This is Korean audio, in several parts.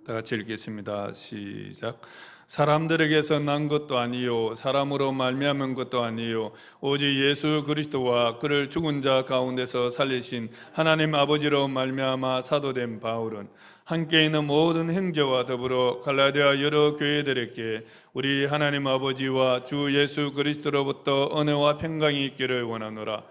다 같이 읽겠습니다. 시작. 사람들에게서 난 것도 아니요 사람으로 말미암은 것도 아니요 오직 예수 그리스도와 그를 죽은 자 가운데서 살리신 하나님 아버지로 말미암아 사도된 바울은 함께 있는 모든 형제와 더불어 갈라디아 여러 교회들에게 우리 하나님 아버지와 주 예수 그리스도로부터 은혜와 평강이 있기를 원하노라.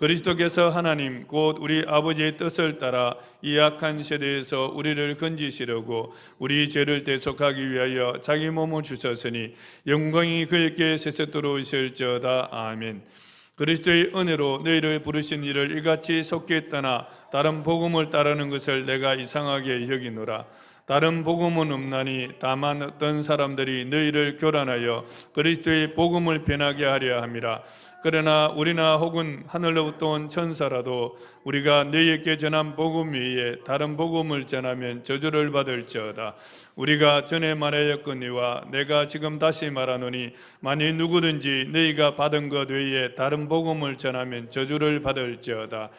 그리스도께서 하나님 곧 우리 아버지의 뜻을 따라 이 악한 세대에서 우리를 건지시려고 우리 죄를 대속하기 위하여 자기 몸을 주셨으니 영광이 그에게 세세토록 있을지어다. 아멘. 그리스도의 은혜로 너희를 부르신 이를 이같이 속히 떠나 다른 복음을 따르는 것을 내가 이상하게 여기노라. 다른 복음은 없나니 다만 어떤 사람들이 너희를 교란하여 그리스도의 복음을 변하게 하려 함이라. 그러나 우리나 혹은 하늘로부터 온 천사라도 우리가 너희에게 전한 복음 외에 다른 복음을 전하면 저주를 받을지어다. 우리가 전에 말하였거니와 내가 지금 다시 말하노니 만일 누구든지 너희가 받은 것 외에 다른 복음을 전하면 저주를 받을지어다.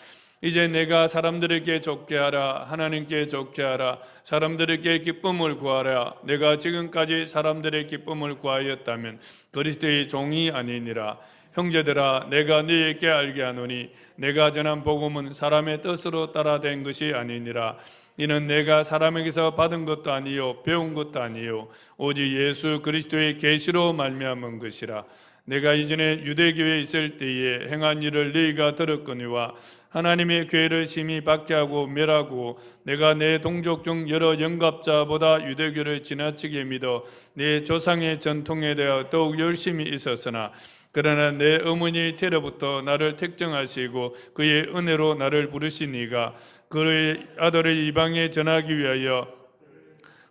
이제 내가 사람들에게 좋게 하라, 하나님께 좋게 하라, 사람들에게 기쁨을 구하라. 내가 지금까지 사람들의 기쁨을 구하였다면 그리스도의 종이 아니니라. 형제들아, 내가 너희에게 알게 하노니 내가 전한 복음은 사람의 뜻으로 따라 된 것이 아니니라. 이는 내가 사람에게서 받은 것도 아니요 배운 것도 아니요 오직 예수 그리스도의 계시로 말미암은 것이라. 내가 이전에 유대교회에 있을 때에 행한 일을 너희가 들었거니와 하나님의 교회를 심히 박해하고 멸하고 내가 내 동족 중 여러 영갑자보다 유대교를 지나치게 믿어 내 조상의 전통에 대하여 더욱 열심히 있었으나 그러나 내 어머니 때로부터 나를 택정하시고 그의 은혜로 나를 부르시니가 그의 아들을 이방에 전하기 위하여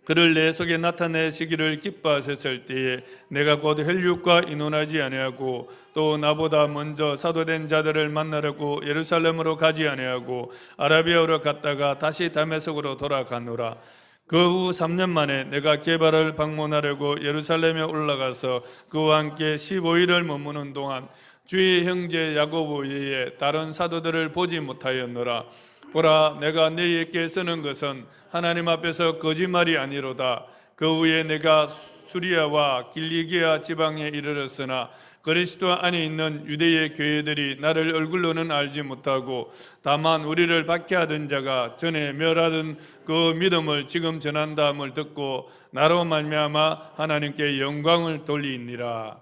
그를 내 속에 나타내시기를 기뻐하셨을 때에 내가 곧 혈육과 인원하지 아니하고 또 나보다 먼저 사도된 자들을 만나려고 예루살렘으로 가지 아니하고 아라비아로 갔다가 다시 다메섹으로 돌아가노라. 그 후 3년 만에 내가 게바를 방문하려고 예루살렘에 올라가서 그와 함께 15일을 머무는 동안 주의 형제 야고보 외에 다른 사도들을 보지 못하였노라. 보라, 내가 너희에게 쓰는 것은 하나님 앞에서 거짓말이 아니로다. 그 후에 내가 수리아와 길리기아 지방에 이르렀으나 그리스도 안에 있는 유대의 교회들이 나를 얼굴로는 알지 못하고 다만 우리를 박해하던 자가 전에 멸하던 그 믿음을 지금 전한다함을 듣고 나로 말미암아 하나님께 영광을 돌리니라.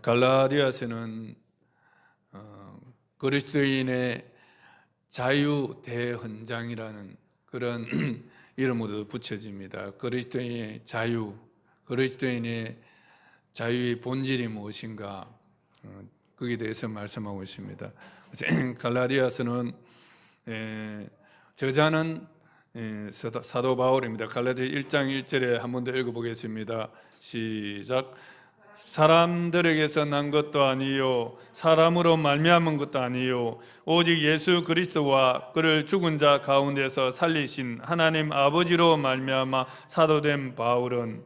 갈라디아서는 그리스도인의 자유 대헌장이라는 그런 이름으로 붙여집니다. 그리스도인의 자유, 그리스도인의 자유의 본질이 무엇인가, 거기에 대해서 말씀하고 있습니다. 갈라디아서는 저자는 사도 바울입니다. 갈라디아 1장 1절에 한 번 더 읽어보겠습니다. 시작. 사람들에게서 난 것도 아니요 사람으로 말미암은 것도 아니요 오직 예수 그리스도와 그를 죽은 자 가운데서 살리신 하나님 아버지로 말미암아 사도된 바울은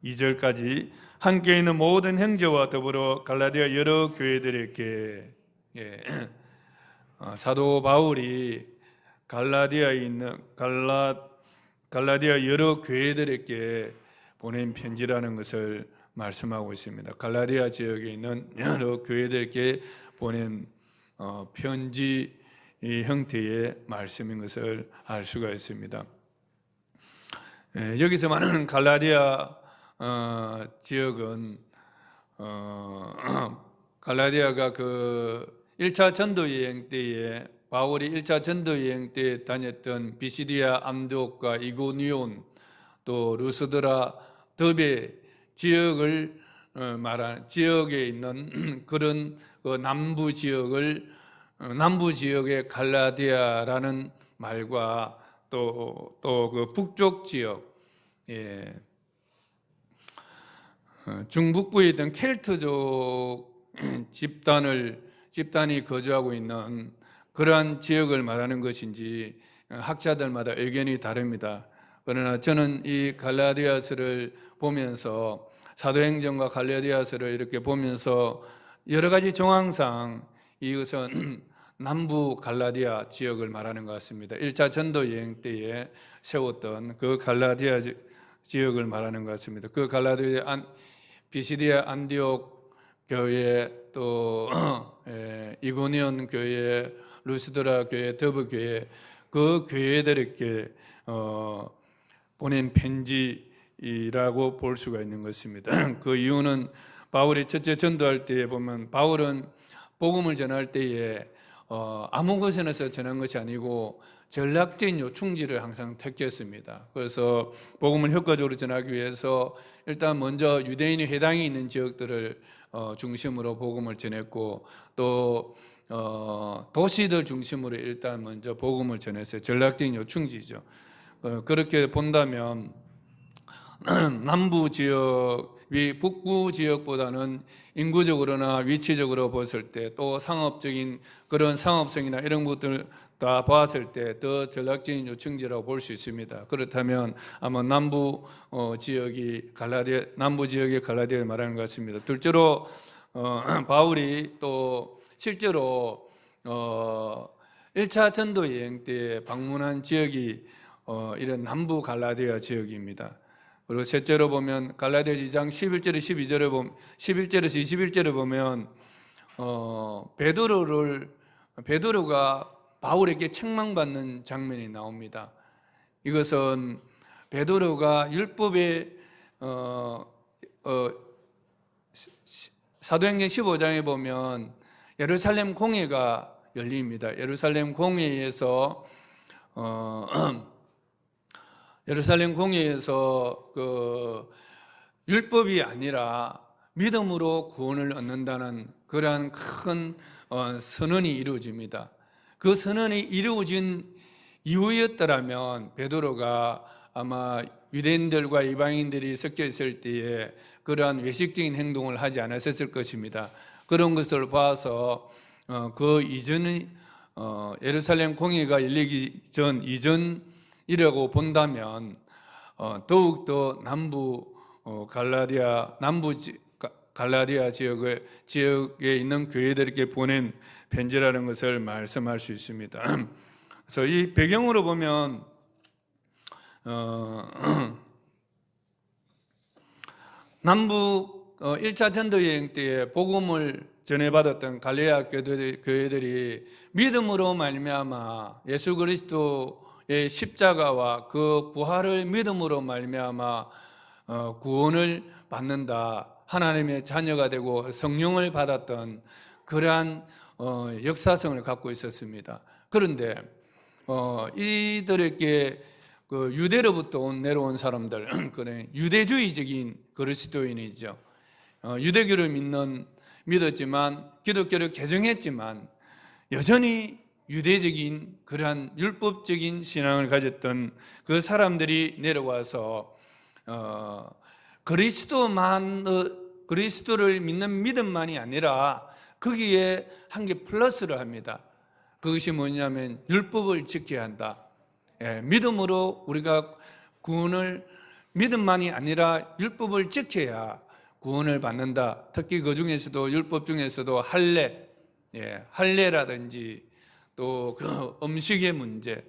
2절까지 함께 있는 모든 형제와 더불어 갈라디아 여러 교회들에게 사도 바울이 갈라디아에 있는 갈라디아 여러 교회들에게 보낸 편지라는 것을 말씀하고 있습니다. 갈라디아 지역에 있는 여러 교회들에게 보낸 편지 형태의 말씀인 것을 알 수가 있습니다. 여기서 말하는 갈라디아 지역은 갈라디아가 그 1차 전도 여행 때에 바울이 1차 전도 여행 때 다녔던 비시디아 안디옥과 이고니온 또 루스드라 더베 지역을 말하는 지역에 있는 그런 그 남부 지역의 갈라디아라는 말과 또 그 북쪽 지역, 중북부에 있던 켈트족 집단이 거주하고 있는 그러한 지역을 말하는 것인지 학자들마다 의견이 다릅니다. 그러나 저는 이 갈라디아서를 보면서 사도행전과 갈라디아서를 이렇게 보면서 여러 가지 정황상 이것은 남부 갈라디아 지역을 말하는 것 같습니다. 1차 전도 여행 때에 세웠던 그 갈라디아 지역을 말하는 것 같습니다. 그 갈라디아 비시디아 안디옥 교회, 또 이고니온 교회, 루스드라 교회, 더브 교회, 그 교회들에게 보낸 편지라고 볼 수가 있는 것입니다. 그 이유는 바울이 첫째 전도할 때에 보면 바울은 복음을 전할 때에 아무 곳에서 전한 것이 아니고 전략적인 요충지를 항상 택했습니다. 그래서 복음을 효과적으로 전하기 위해서 일단 먼저 유대인의 회당이 있는 지역들을 중심으로 복음을 전했고, 또 도시들 중심으로 일단 먼저 복음을 전했어요. 전략적인 요충지죠. 그렇게 본다면 남부 지역이 북부 지역보다는 인구적으로나 위치적으로 봤을 때, 또 상업적인 그런 상업성이나 이런 것들 다 봤을 때 더 전략적인 요충지라고 볼 수 있습니다. 그렇다면 아마 남부 지역이 갈라디아를 말하는 것 같습니다. 둘째로 바울이 또 실제로 1차 전도 여행 때 방문한 지역이 이런 남부 갈라디아 지역입니다. 그리고 셋째로 보면 갈라디아 2장 11절에서 21절을 보면 베드로가 바울에게 책망받는 장면이 나옵니다. 이것은 베드로가 율법의 사도행전 15장에 보면 예루살렘 공회가 열립니다. 예루살렘 공회에서 그 율법이 아니라 믿음으로 구원을 얻는다는 그러한 큰 선언이 이루어집니다. 그 선언이 이루어진 이후였더라면 베드로가 아마 유대인들과 이방인들이 섞여 있을 때에 그러한 외식적인 행동을 하지 않았을 것입니다. 그런 것을 봐서 그 이전의 예루살렘 공회가 열리기 전 이전이라고 본다면 더욱더 남부 갈라디아 지역에 있는 교회들에게 보낸 편지라는 것을 말씀할 수 있습니다. 그래서 이 배경으로 보면 남부 1차 전도 여행 때에 복음을 전해받았던 갈라디아 교회들이 믿음으로 말미암아 예수 그리스도의 십자가와 그 부활을 믿음으로 말미암아 구원을 받는다, 하나님의 자녀가 되고 성령을 받았던 그러한 역사성을 갖고 있었습니다. 그런데 이들에게 그 유대로부터 내려온 사람들, 유대주의적인 그리스도인이죠. 유대교를 믿었지만 기독교를 개종했지만 여전히 유대적인 그러한 율법적인 신앙을 가졌던 그 사람들이 내려와서 그리스도를 믿는 믿음만이 아니라 거기에 한 개 플러스를 합니다. 그것이 뭐냐면 율법을 지켜야 한다. 믿음으로 우리가 구원을, 믿음만이 아니라 율법을 지켜야 구원을 받는다. 특히 그 중에서도 율법 중에서도 할례라든지 또 그 음식의 문제,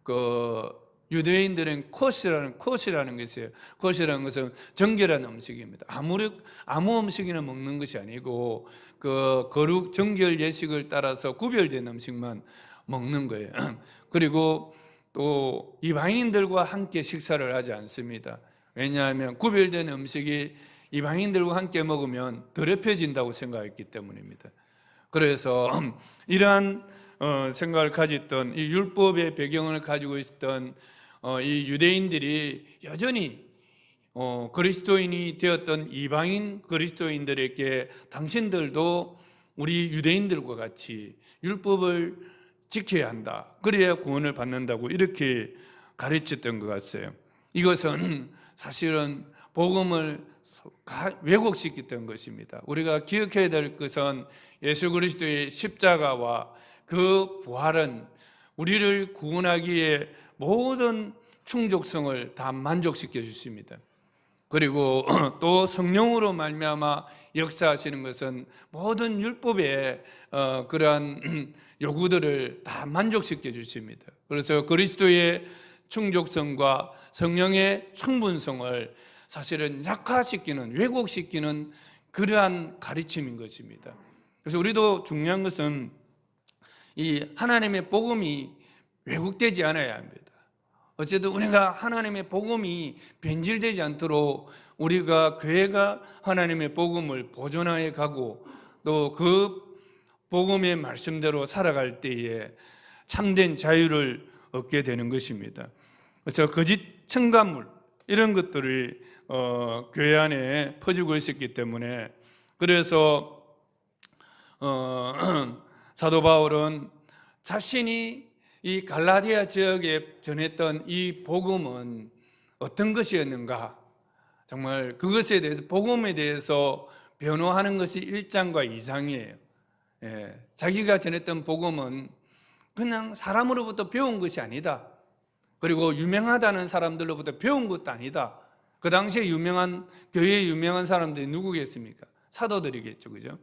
그 유대인들은 코시라는 것이 있어요. 코시라는 것은 정결한 음식입니다. 아무 음식이나 먹는 것이 아니고 그 거룩 정결 예식을 따라서 구별된 음식만 먹는 거예요. 그리고 또 이방인들과 함께 식사를 하지 않습니다. 왜냐하면 구별된 음식이 이방인들과 함께 먹으면 더럽혀진다고 생각했기 때문입니다. 그래서 이러한 생각을 가졌던 이 율법의 배경을 가지고 있었던 이 유대인들이 여전히 그리스도인이 되었던 이방인 그리스도인들에게 당신들도 우리 유대인들과 같이 율법을 지켜야 한다, 그래야 구원을 받는다고 이렇게 가르쳤던 것 같아요. 이것은 사실은 복음을 왜곡시켰던 것입니다. 우리가 기억해야 될 것은 예수 그리스도의 십자가와 그 부활은 우리를 구원하기에 모든 충족성을 다 만족시켜 주십니다. 그리고 또 성령으로 말미암아 역사하시는 것은 모든 율법의 그러한 요구들을 다 만족시켜 주십니다. 그래서 그리스도의 충족성과 성령의 충분성을 사실은 약화시키는, 왜곡시키는 그러한 가르침인 것입니다. 그래서 우리도 중요한 것은 이 하나님의 복음이 왜곡되지 않아야 합니다. 어쨌든 우리가 하나님의 복음이 변질되지 않도록 우리가 교회가 하나님의 복음을 보존하여 가고 또 그 복음의 말씀대로 살아갈 때에 참된 자유를 얻게 되는 것입니다. 그래서 거짓 첨가물 이런 것들이 교회 안에 퍼지고 있었기 때문에 그래서 사도 바울은 자신이 이 갈라디아 지역에 전했던 이 복음은 어떤 것이었는가, 정말 그것에 대해서 복음에 대해서 변호하는 것이 1장과 2장이에요. 자기가 전했던 복음은 그냥 사람으로부터 배운 것이 아니다. 그리고 유명하다는 사람들로부터 배운 것도 아니다. 그 당시에 유명한 교회에 유명한 사람들이 누구겠습니까? 사도들이겠죠, 그죠?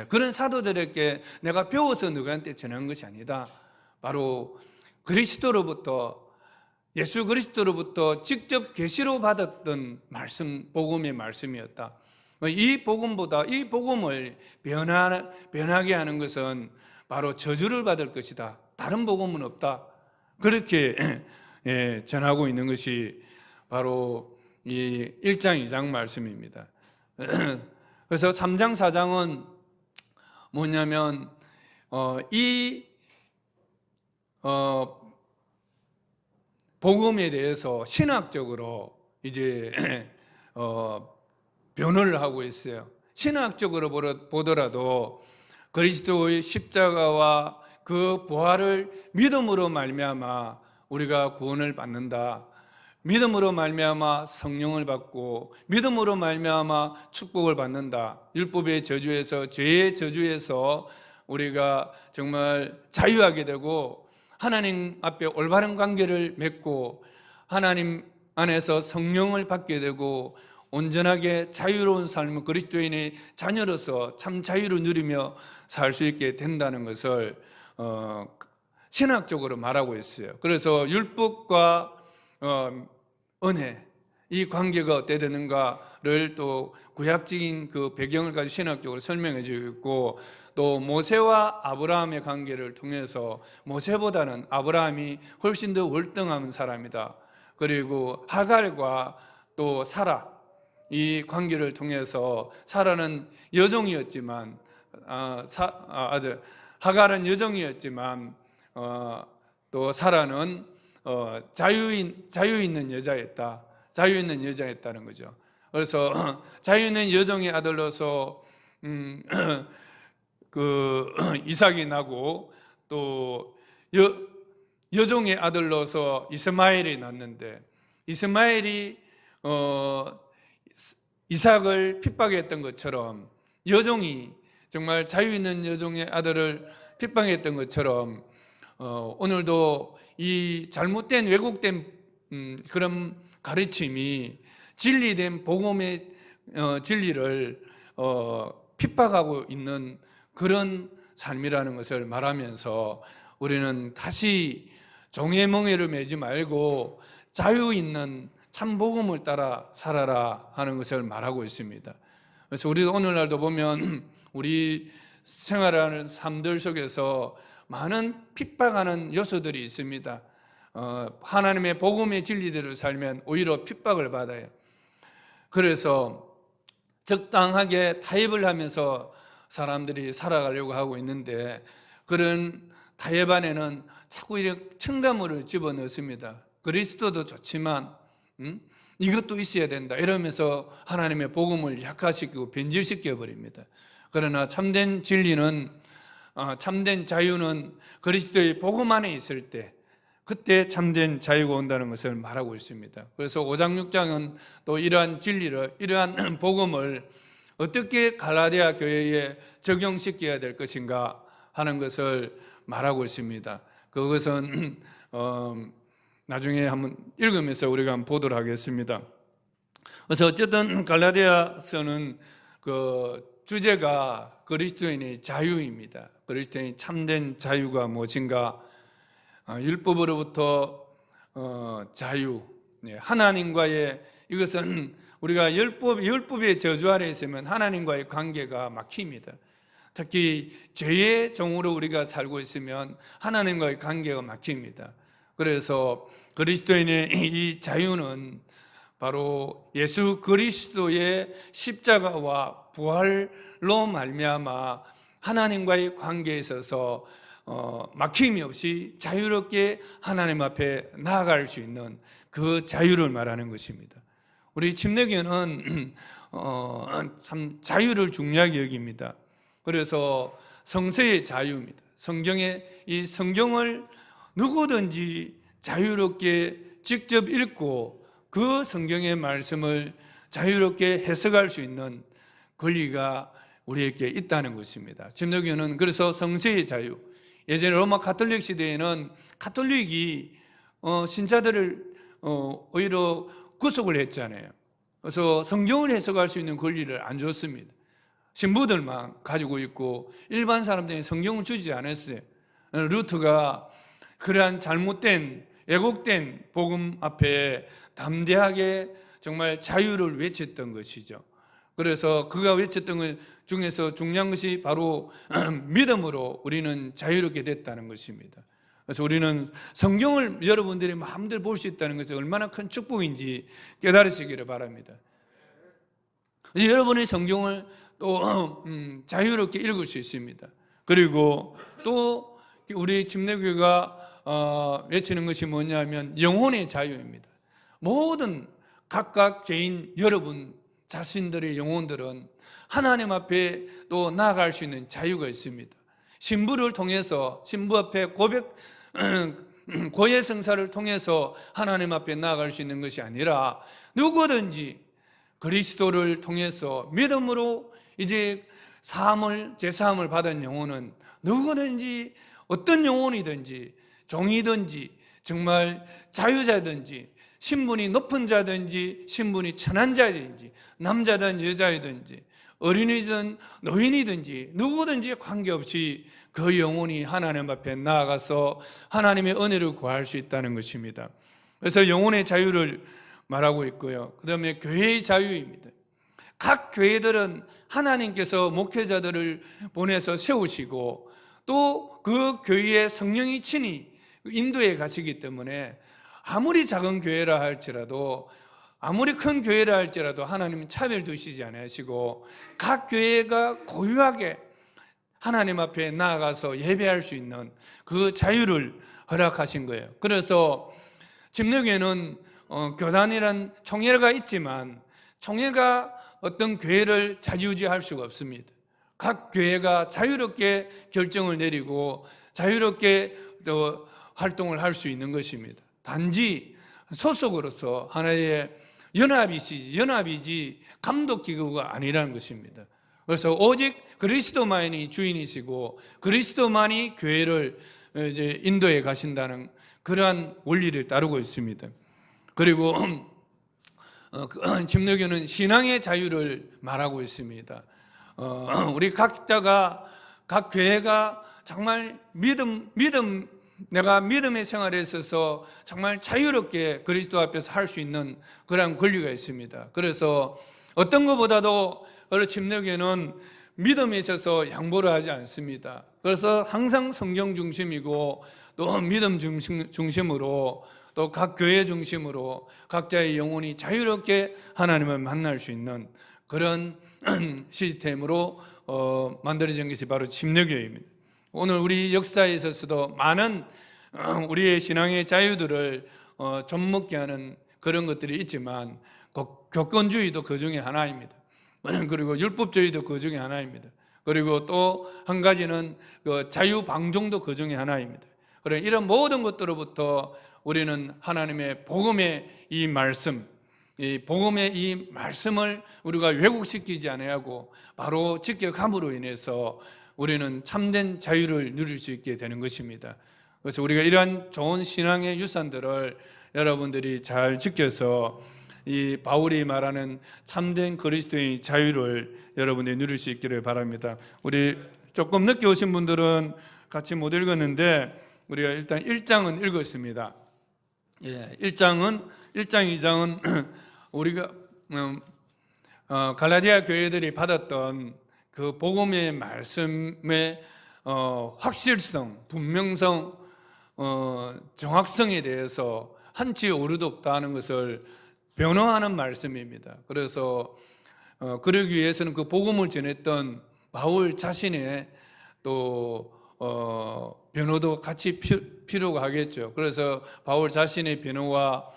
그런 사도들에게 내가 배워서 누구한테 전한 것이 아니다. 바로 그리스도로부터, 예수 그리스도로부터 직접 계시로 받았던 말씀, 복음의 말씀이었다. 이 복음보다 이 복음을 변하게 하는 것은 바로 저주를 받을 것이다. 다른 복음은 없다. 그렇게 전하고 있는 것이 바로 이 1장, 2장 말씀입니다. 그래서 3장, 4장은 뭐냐면 이 복음에 대해서 신학적으로 이제 변호를 하고 있어요. 신학적으로 보더라도 그리스도의 십자가와 그 부활을 믿음으로 말미암아 우리가 구원을 받는다. 믿음으로 말미암아 성령을 받고 믿음으로 말미암아 축복을 받는다. 율법의 저주에서, 죄의 저주에서 우리가 정말 자유하게 되고 하나님 앞에 올바른 관계를 맺고 하나님 안에서 성령을 받게 되고 온전하게 자유로운 삶을 그리스도인의 자녀로서 참 자유를 누리며 살 수 있게 된다는 것을 신학적으로 말하고 있어요. 그래서 율법과 은혜, 이 관계가 어떻게 되는가를 또 구약적인 그 배경을 가지고 신학적으로 설명해 주고 있고, 또 모세와 아브라함의 관계를 통해서 모세보다는 아브라함이 훨씬 더 월등한 사람이다. 그리고 하갈과 또 사라, 이 관계를 통해서 사라는 여종이었지만 하갈은 여종이었지만 또 사라는 자유 있는 여자였다. 자유 있는 여자였다는 거죠. 그래서 자유 있는 여종의 아들로서 그 이삭이 나고 또 여종의 아들로서 이스마엘이 났는데, 이스마엘이 이삭을 핍박했던 것처럼 여종이 정말 자유 있는 여종의 아들을 핍박했던 것처럼 오늘도 이 잘못된 왜곡된 그런 가르침이 진리된 복음의 진리를 핍박하고 있는 그런 삶이라는 것을 말하면서 우리는 다시 종의 멍에를 매지 말고 자유 있는 참 복음을 따라 살아라 하는 것을 말하고 있습니다. 그래서 우리도 오늘날도 보면 우리 생활하는 삶들 속에서 많은 핍박하는 요소들이 있습니다. 하나님의 복음의 진리대로 살면 오히려 핍박을 받아요. 그래서 적당하게 타협을 하면서 사람들이 살아가려고 하고 있는데, 그런 타협 안에는 자꾸 이렇게 첨가물을 집어넣습니다. 그리스도도 좋지만 이것도 있어야 된다 이러면서 하나님의 복음을 약화시키고 변질시켜 버립니다. 그러나 참된 진리는, 참된 자유는 그리스도의 복음 안에 있을 때, 그때 참된 자유가 온다는 것을 말하고 있습니다. 그래서 5장 6장은 또 이러한 진리를, 이러한 복음을 어떻게 갈라디아 교회에 적용시켜야 될 것인가 하는 것을 말하고 있습니다. 그것은 나중에 한번 읽으면서 우리가 한번 보도록 하겠습니다. 그래서 어쨌든 갈라디아서는 그 주제가 그리스도인의 자유입니다. 그리스도인의 참된 자유가 무엇인가? 율법으로부터 자유, 하나님과의, 이것은 우리가 율법의 저주 아래 있으면 하나님과의 관계가 막힙니다. 특히 죄의 종으로 우리가 살고 있으면 하나님과의 관계가 막힙니다. 그래서 그리스도인의 이 자유는 바로 예수 그리스도의 십자가와 부활로 말미암아 하나님과의 관계에 있어서 막힘이 없이 자유롭게 하나님 앞에 나아갈 수 있는 그 자유를 말하는 것입니다. 우리 침례교는 참 자유를 중요하게 여깁니다. 그래서 성서의 자유입니다. 이 성경을 누구든지 자유롭게 직접 읽고 그 성경의 말씀을 자유롭게 해석할 수 있는 권리가 우리에게 있다는 것입니다. 침례교는 그래서 성서의 자유, 예전에 로마 가톨릭 시대에는 가톨릭이 신자들을 오히려 구속을 했잖아요. 그래서 성경을 해석할 수 있는 권리를 안 줬습니다. 신부들만 가지고 있고 일반 사람들이 성경을 주지 않았어요. 루터가 그러한 잘못된 왜곡된 복음 앞에 담대하게 정말 자유를 외쳤던 것이죠. 그래서 그가 외쳤던 것 중에서 중요한 것이 바로 믿음으로 우리는 자유롭게 됐다는 것입니다. 그래서 우리는 성경을 여러분들이 마음대로 볼 수 있다는 것이 얼마나 큰 축복인지 깨달으시기를 바랍니다. 여러분의 성경을 또 자유롭게 읽을 수 있습니다. 그리고 또 우리 침례교회가 외치는 것이 뭐냐면 영혼의 자유입니다. 모든 각각 개인 여러분 자신들의 영혼들은 하나님 앞에 또 나아갈 수 있는 자유가 있습니다. 신부를 통해서 신부 앞에 고해 성사를 통해서 하나님 앞에 나아갈 수 있는 것이 아니라 누구든지 그리스도를 통해서 믿음으로 이제 제사함을 받은 영혼은 누구든지 어떤 영혼이든지 종이든지 정말 자유자든지 신분이 높은 자든지 신분이 천한 자든지 남자든 여자이든지 어린이든 노인이든지 누구든지 관계없이 그 영혼이 하나님 앞에 나아가서 하나님의 은혜를 구할 수 있다는 것입니다. 그래서 영혼의 자유를 말하고 있고요. 그 다음에 교회의 자유입니다. 각 교회들은 하나님께서 목회자들을 보내서 세우시고 또 그 교회에 성령이 친히 인도해 가시기 때문에 아무리 작은 교회라 할지라도 아무리 큰 교회라 할지라도 하나님은 차별 두시지 않으시고 각 교회가 고유하게 하나님 앞에 나아가서 예배할 수 있는 그 자유를 허락하신 거예요. 그래서 침례교회는 교단이란 총회가 있지만 총회가 어떤 교회를 좌지우지할 수가 없습니다. 각 교회가 자유롭게 결정을 내리고 자유롭게 또 활동을 할 수 있는 것입니다. 단지 소속으로서 하나의 연합이지 감독기구가 아니라는 것입니다. 그래서 오직 그리스도만이 주인이시고 그리스도만이 교회를 이제 인도해 가신다는 그러한 원리를 따르고 있습니다. 그리고 침례교는 신앙의 자유를 말하고 있습니다. 우리 각자가 각 교회가 정말 내가 믿음의 생활에 있어서 정말 자유롭게 그리스도 앞에서 할 수 있는 그런 권리가 있습니다. 그래서 어떤 것보다도 침례교회는 믿음에 있어서 양보를 하지 않습니다. 그래서 항상 성경 중심이고 또 믿음 중심으로 또 각 교회 중심으로 각자의 영혼이 자유롭게 하나님을 만날 수 있는 그런 시스템으로 만들어진 것이 바로 침례교회입니다. 오늘 우리 역사에 있어서도 많은 우리의 신앙의 자유들을 좀먹게 하는 그런 것들이 있지만 교권주의도 그 중에 하나입니다. 그리고 율법주의도 그 중에 하나입니다. 그리고 또 한 가지는 자유방종도 그 중에 하나입니다. 그래 이런 모든 것들로부터 우리는 하나님의 복음의 이 말씀, 이 복음의 이 말씀을 우리가 왜곡시키지 않아야하고 바로 직격함으로 인해서 우리는 참된 자유를 누릴 수 있게 되는 것입니다. 그래서 우리가 이러한 좋은 신앙의 유산들을 여러분들이 잘 지켜서 이 바울이 말하는 참된 그리스도인의 자유를 여러분이 누릴 수 있기를 바랍니다. 우리 조금 늦게 오신 분들은 같이 못 읽었는데 우리가 일단 1장은 읽었습니다. 1장, 2장은 우리가 갈라디아 교회들이 받았던 그 복음의 말씀의 확실성, 분명성, 정확성에 대해서 한치 오류도 없다 하는 것을 변호하는 말씀입니다. 그래서 그러기 위해서는 그 복음을 전했던 바울 자신의 또 변호도 같이 필요가 하겠죠. 그래서 바울 자신의 변호와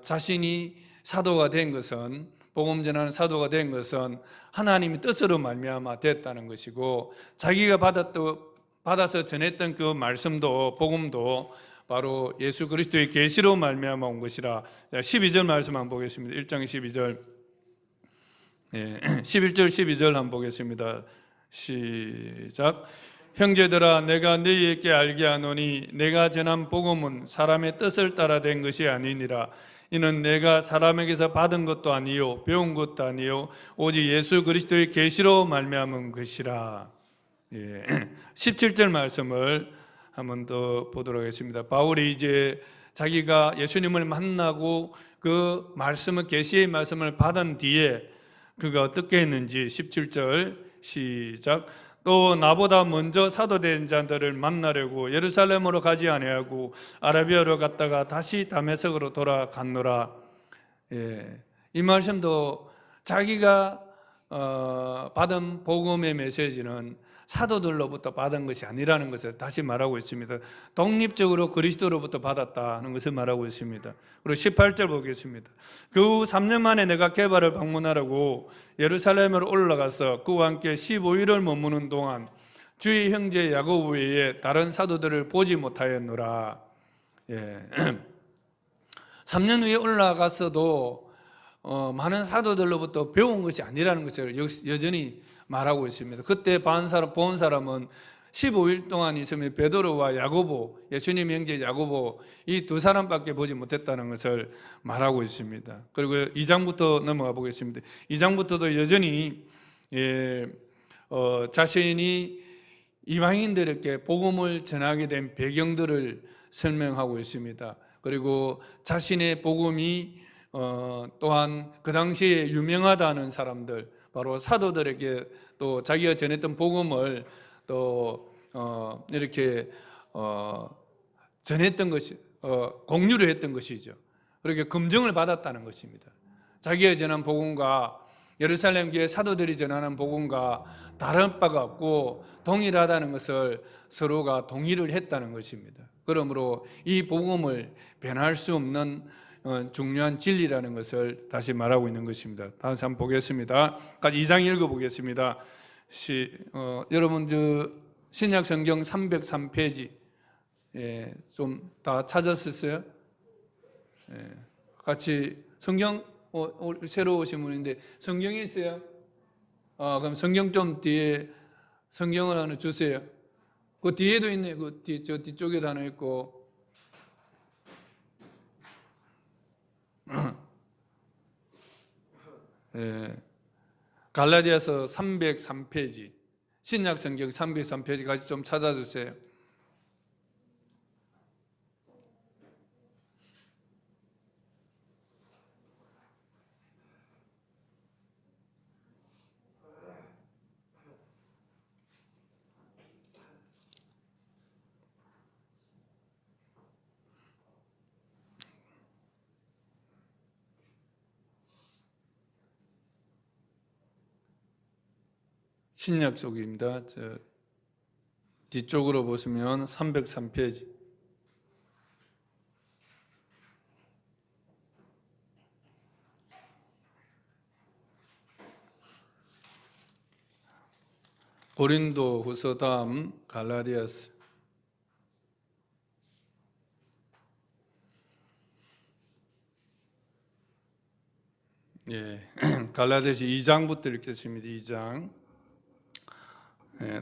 자신이 사도가 된 것은, 복음 전하는 사도가 된 것은 하나님의 뜻으로 말미암아 됐다는 것이고, 자기가 받아서 전했던 그 말씀도 복음도 바로 예수 그리스도의 계시로 말미암아 온 것이라. 12절 말씀 한번 보겠습니다. 1장 12절, 11절 12절 한번 보겠습니다. 시작. 형제들아, 내가 너희에게 알게 하노니 내가 전한 복음은 사람의 뜻을 따라 된 것이 아니니라. 이는 내가 사람에게서 받은 것도 아니요 배운 것도 아니요 오직 예수 그리스도의 계시로 말미암은 것이라. 17절 말씀을 한 번 더 보도록 하겠습니다. 바울이 이제 자기가 예수님을 만나고 그 말씀을, 계시의 말씀을 받은 뒤에 그가 어떻게 했는지 17절 시작. 또 나보다 먼저 사도된 자들을 만나려고 예루살렘으로 가지 아니하고 아라비아로 갔다가 다시 다메섹으로 돌아갔노라. 이 말씀도 자기가 받은 복음의 메시지는 사도들로부터 받은 것이 아니라는 것을 다시 말하고 있습니다. 독립적으로 그리스도로부터 받았다는 것을 말하고 있습니다. 그리고 18절 보겠습니다. 그 후 3년 만에 내가 게바를 방문하려고 예루살렘으로 올라가서 그와 함께 15일을 머무는 동안 주의 형제 야고보 외에 다른 사도들을 보지 못하였노라. 3년 후에 올라가서도 많은 사도들로부터 배운 것이 아니라는 것을 여전히 말하고 있습니다. 그때 본 사람은 15일 동안 있으면 베드로와 야고보, 예수님 형제 야고보 이 두 사람밖에 보지 못했다는 것을 말하고 있습니다. 그리고 2장부터 넘어가 보겠습니다. 2장부터도 여전히 자신이 이방인들에게 복음을 전하게 된 배경들을 설명하고 있습니다. 그리고 자신의 복음이 또한 그 당시에 유명하다는 사람들, 바로 사도들에게 또 자기가 전했던 복음을 또 이렇게 전했던 것이, 공유를 했던 것이죠. 그렇게 검증을 받았다는 것입니다. 자기가 전한 복음과 예루살렘 교회 사도들이 전하는 복음과 다른 바가 없고 동일하다는 것을 서로가 동의를 했다는 것입니다. 그러므로 이 복음을 변할 수 없는 중요한 진리라는 것을 다시 말하고 있는 것입니다. 다시 한번 보겠습니다. 2장 읽어보겠습니다. 여러분 신약 성경 303페이지 좀 다 찾았었어요? 같이 성경 새로 오신 분인데 성경이 있어요? 그럼 성경 좀 뒤에 성경을 하나 주세요. 그 뒤에도 있네. 저 뒤쪽에도 하나 있고. 갈라디아서 303페이지, 신약 성경 303페이지 같이 좀 찾아주세요. 신약 쪽입니다. 뒤쪽으로 보시면 303페이지. 고린도 후서 다음 갈라디아서. 갈라디아서 2장부터 읽겠습니다. 2장.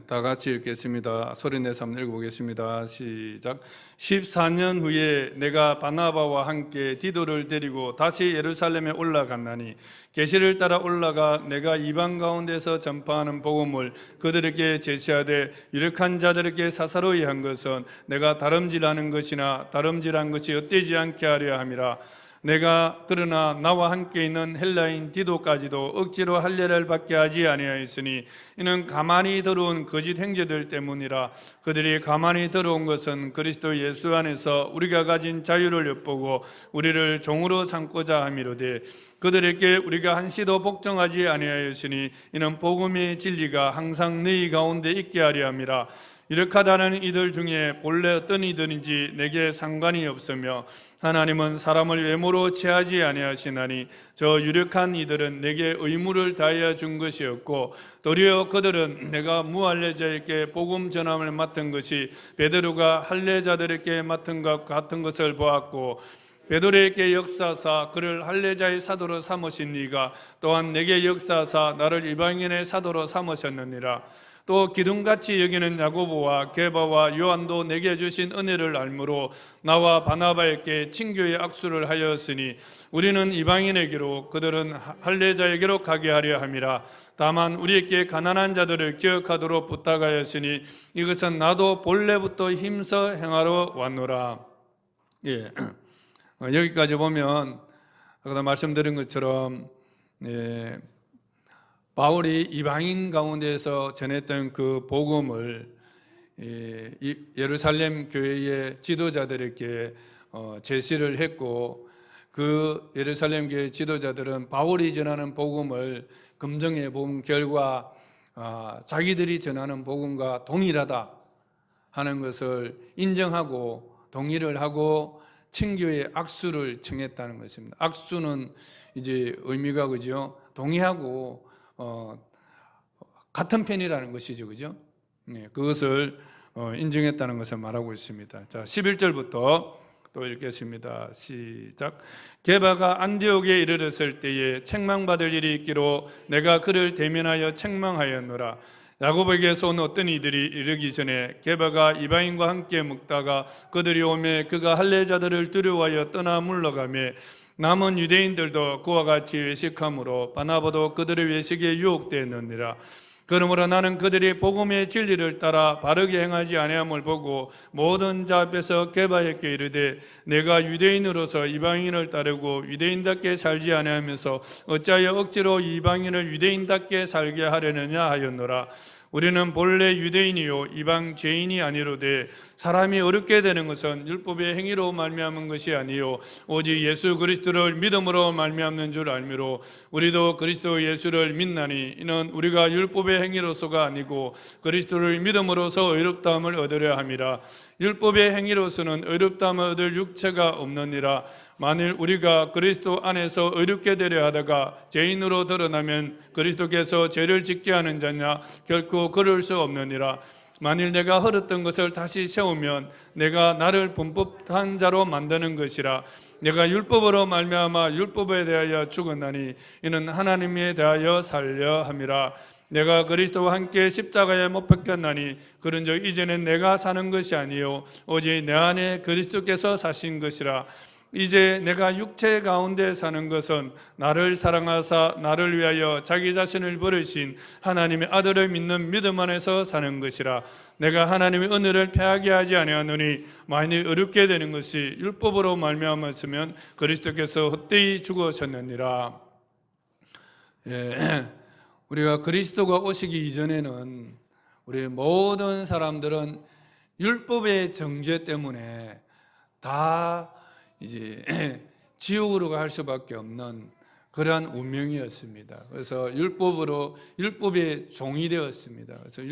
다 같이 읽겠습니다. 소리내서 한번 읽어보겠습니다. 시작. 14년 후에 내가 바나바와 함께 디도를 데리고 다시 예루살렘에 올라갔나니 계시를 따라 올라가 내가 이방 가운데서 전파하는 복음을 그들에게 제시하되 유력한 자들에게 사사로이 한 것은 내가 다름질하는 것이나 다름질한 것이 헛되지 않게 하려 함이라. 내가 그러나 나와 함께 있는 헬라인 디도까지도 억지로 할례를 받게 하지 아니하였으니 이는 가만히 들어온 거짓 행제들 때문이라. 그들이 가만히 들어온 것은 그리스도 예수 안에서 우리가 가진 자유를 엿보고 우리를 종으로 삼고자 함이로되 그들에게 우리가 한시도 복종하지 아니하였으니 이는 복음의 진리가 항상 너희 가운데 있게 하려 함이라. 유력하다는 이들 중에 본래 어떤 이들인지 내게 상관이 없으며 하나님은 사람을 외모로 취하지 아니하시나니 저 유력한 이들은 내게 의무를 다하여 준 것이었고 도리어 그들은 내가 무할례자에게 복음 전함을 맡은 것이 베드로가 할례자들에게 맡은 것 같은 것을 보았고 베드로에게 역사하사 그를 할례자의 사도로 삼으시니가 또한 내게 역사하사 나를 이방인의 사도로 삼으셨느니라. 또 기둥같이 여기는 야고보와 게바와 요한도 내게 주신 은혜를 알므로 나와 바나바에게 친교의 악수를 하였으니 우리는 이방인에게로 그들은 할례자에게로 가게 하려 함이라. 다만 우리에게 가난한 자들을 기억하도록 부탁하였으니 이것은 나도 본래부터 힘써 행하러 왔노라. 예. 여기까지 보면 아까 말씀드린 것처럼 바울이 이방인 가운데서 전했던 그 복음을 예루살렘 교회의 지도자들에게 제시를 했고 그 예루살렘 교회 지도자들은 바울이 전하는 복음을 검증해 본 결과 자기들이 전하는 복음과 동일하다 하는 것을 인정하고 동의를 하고 친교의 악수를 청했다는 것입니다. 악수는 이제 의미가 그죠? 동의하고 같은 편이라는 것이죠, 그죠? 네, 그것을 인정했다는 것을 말하고 있습니다. 자, 11절부터 또 읽겠습니다. 시작. 게바가 안디옥에 이르렀을 때에 책망받을 일이 있기로 내가 그를 대면하여 책망하였노라. 야고보에게서 온 어떤 이들이 이르기 전에 게바가 이방인과 함께 묵다가 그들이 오매 그가 할례자들을 두려워하여 떠나 물러가매 남은 유대인들도 그와 같이 외식함으로 바나바도 그들의 외식에 유혹되었느니라. 그러므로 나는 그들이 복음의 진리를 따라 바르게 행하지 아니함을 보고 모든 자 앞에서 게바에게 이르되 내가 유대인으로서 이방인을 따르고 유대인답게 살지 아니하면서 어찌하여 억지로 이방인을 유대인답게 살게 하려느냐 하였노라. 우리는 본래 유대인이요 이방 죄인이 아니로되 사람이 어렵게 되는 것은 율법의 행위로 말미암은 것이 아니요 오직 예수 그리스도를 믿음으로 말미암는 줄 알미로 우리도 그리스도 예수를 믿나니 이는 우리가 율법의 행위로서가 아니고 그리스도를 믿음으로서 의롭다함을 얻으려 함이라. 율법의 행위로서는 의롭다함을 얻을 육체가 없느니라. 만일 우리가 그리스도 안에서 의롭게 되려 하다가 죄인으로 드러나면 그리스도께서 죄를 짓게 하는 자냐? 결코 그럴 수 없느니라. 만일 내가 헐었던 것을 다시 세우면 내가 나를 범법한 자로 만드는 것이라. 내가 율법으로 말미암아 율법에 대하여 죽었나니 이는 하나님에 대하여 살려 함이라. 내가 그리스도와 함께 십자가에 못 박혔나니 그런즉 이제는 내가 사는 것이 아니요 오직 내 안에 그리스도께서 사신 것이라. 이제 내가 육체 가운데 사는 것은 나를 사랑하사 나를 위하여 자기 자신을 버리신 하나님의 아들을 믿는 믿음 안에서 사는 것이라. 내가 하나님의 은혜를 패하게 하지 아니하노니 만일 어렵게 되는 것이 율법으로 말미암았으면 그리스도께서 헛되이 죽으셨느니라. 우리가 그리스도가 오시기 이전에는 우리 모든 사람들은 율법의 정죄 때문에 다 이제 지옥으로 갈 수밖에 없는 그러한 운명이었습니다. 그래서 율법의 종이 되었습니다. 그래서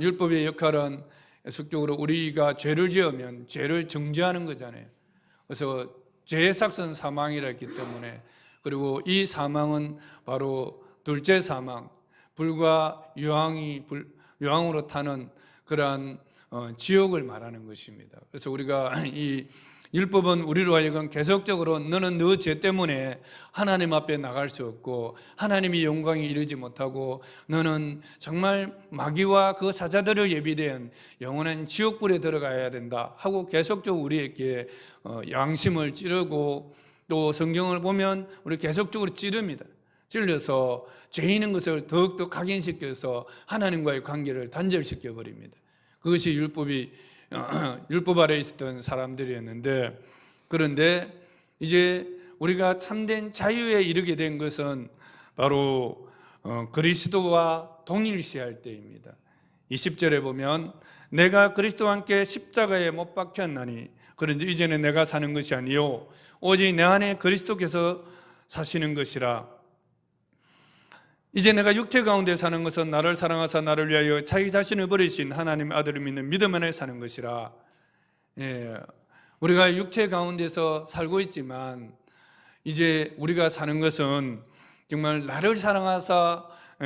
율법의 역할은 계속적으로 우리가 죄를 지으면 죄를 정죄하는 거잖아요. 그래서 죄의 삭은 사망이라 했기 때문에 그리고 이 사망은 바로 둘째 사망, 불과 유황으로 타는 그러한 지옥을 말하는 것입니다. 그래서 우리가 이 율법은 우리로 하여금 계속적으로 너는 너 죄 때문에 하나님 앞에 나갈 수 없고 하나님의 영광에 이르지 못하고 너는 정말 마귀와 그 사자들을 예비된 영원한 지옥불에 들어가야 된다 하고 계속적으로 우리에게 양심을 찌르고, 또 성경을 보면 우리 계속적으로 찌릅니다. 찔려서 죄 있는 것을 더욱더 각인시켜서 하나님과의 관계를 단절시켜 버립니다. 그것이 율법 아래 있었던 사람들이었는데, 그런데 이제 우리가 참된 자유에 이르게 된 것은 바로 그리스도와 동일시할 때입니다. 20절에 보면 내가 그리스도와 함께 십자가에 못 박혔나니 그런지 이제는 내가 사는 것이 아니요 오직 내 안에 그리스도께서 사시는 것이라. 이제 내가 육체 가운데 사는 것은 나를 사랑하사 나를 위하여 자기 자신을 버리신 하나님의 아들을 믿는 믿음 안에 사는 것이라. 우리가 육체 가운데서 살고 있지만 이제 우리가 사는 것은 정말 나를 사랑하사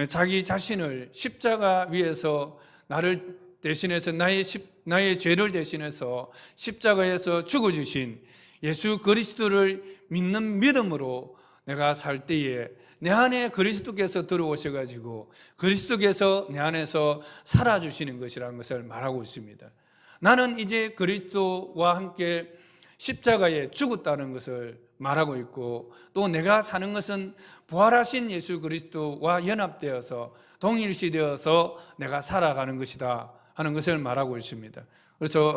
자기 자신을 십자가 위에서 나를 대신해서 나의 죄를 대신해서 십자가에서 죽어주신 예수 그리스도를 믿는 믿음으로 내가 살 때에 내 안에 그리스도께서 들어오셔가지고 그리스도께서 내 안에서 살아주시는 것이라는 것을 말하고 있습니다. 나는 이제 그리스도와 함께 십자가에 죽었다는 것을 말하고 있고, 또 내가 사는 것은 부활하신 예수 그리스도와 연합되어서 동일시되어서 내가 살아가는 것이다 하는 것을 말하고 있습니다. 그래서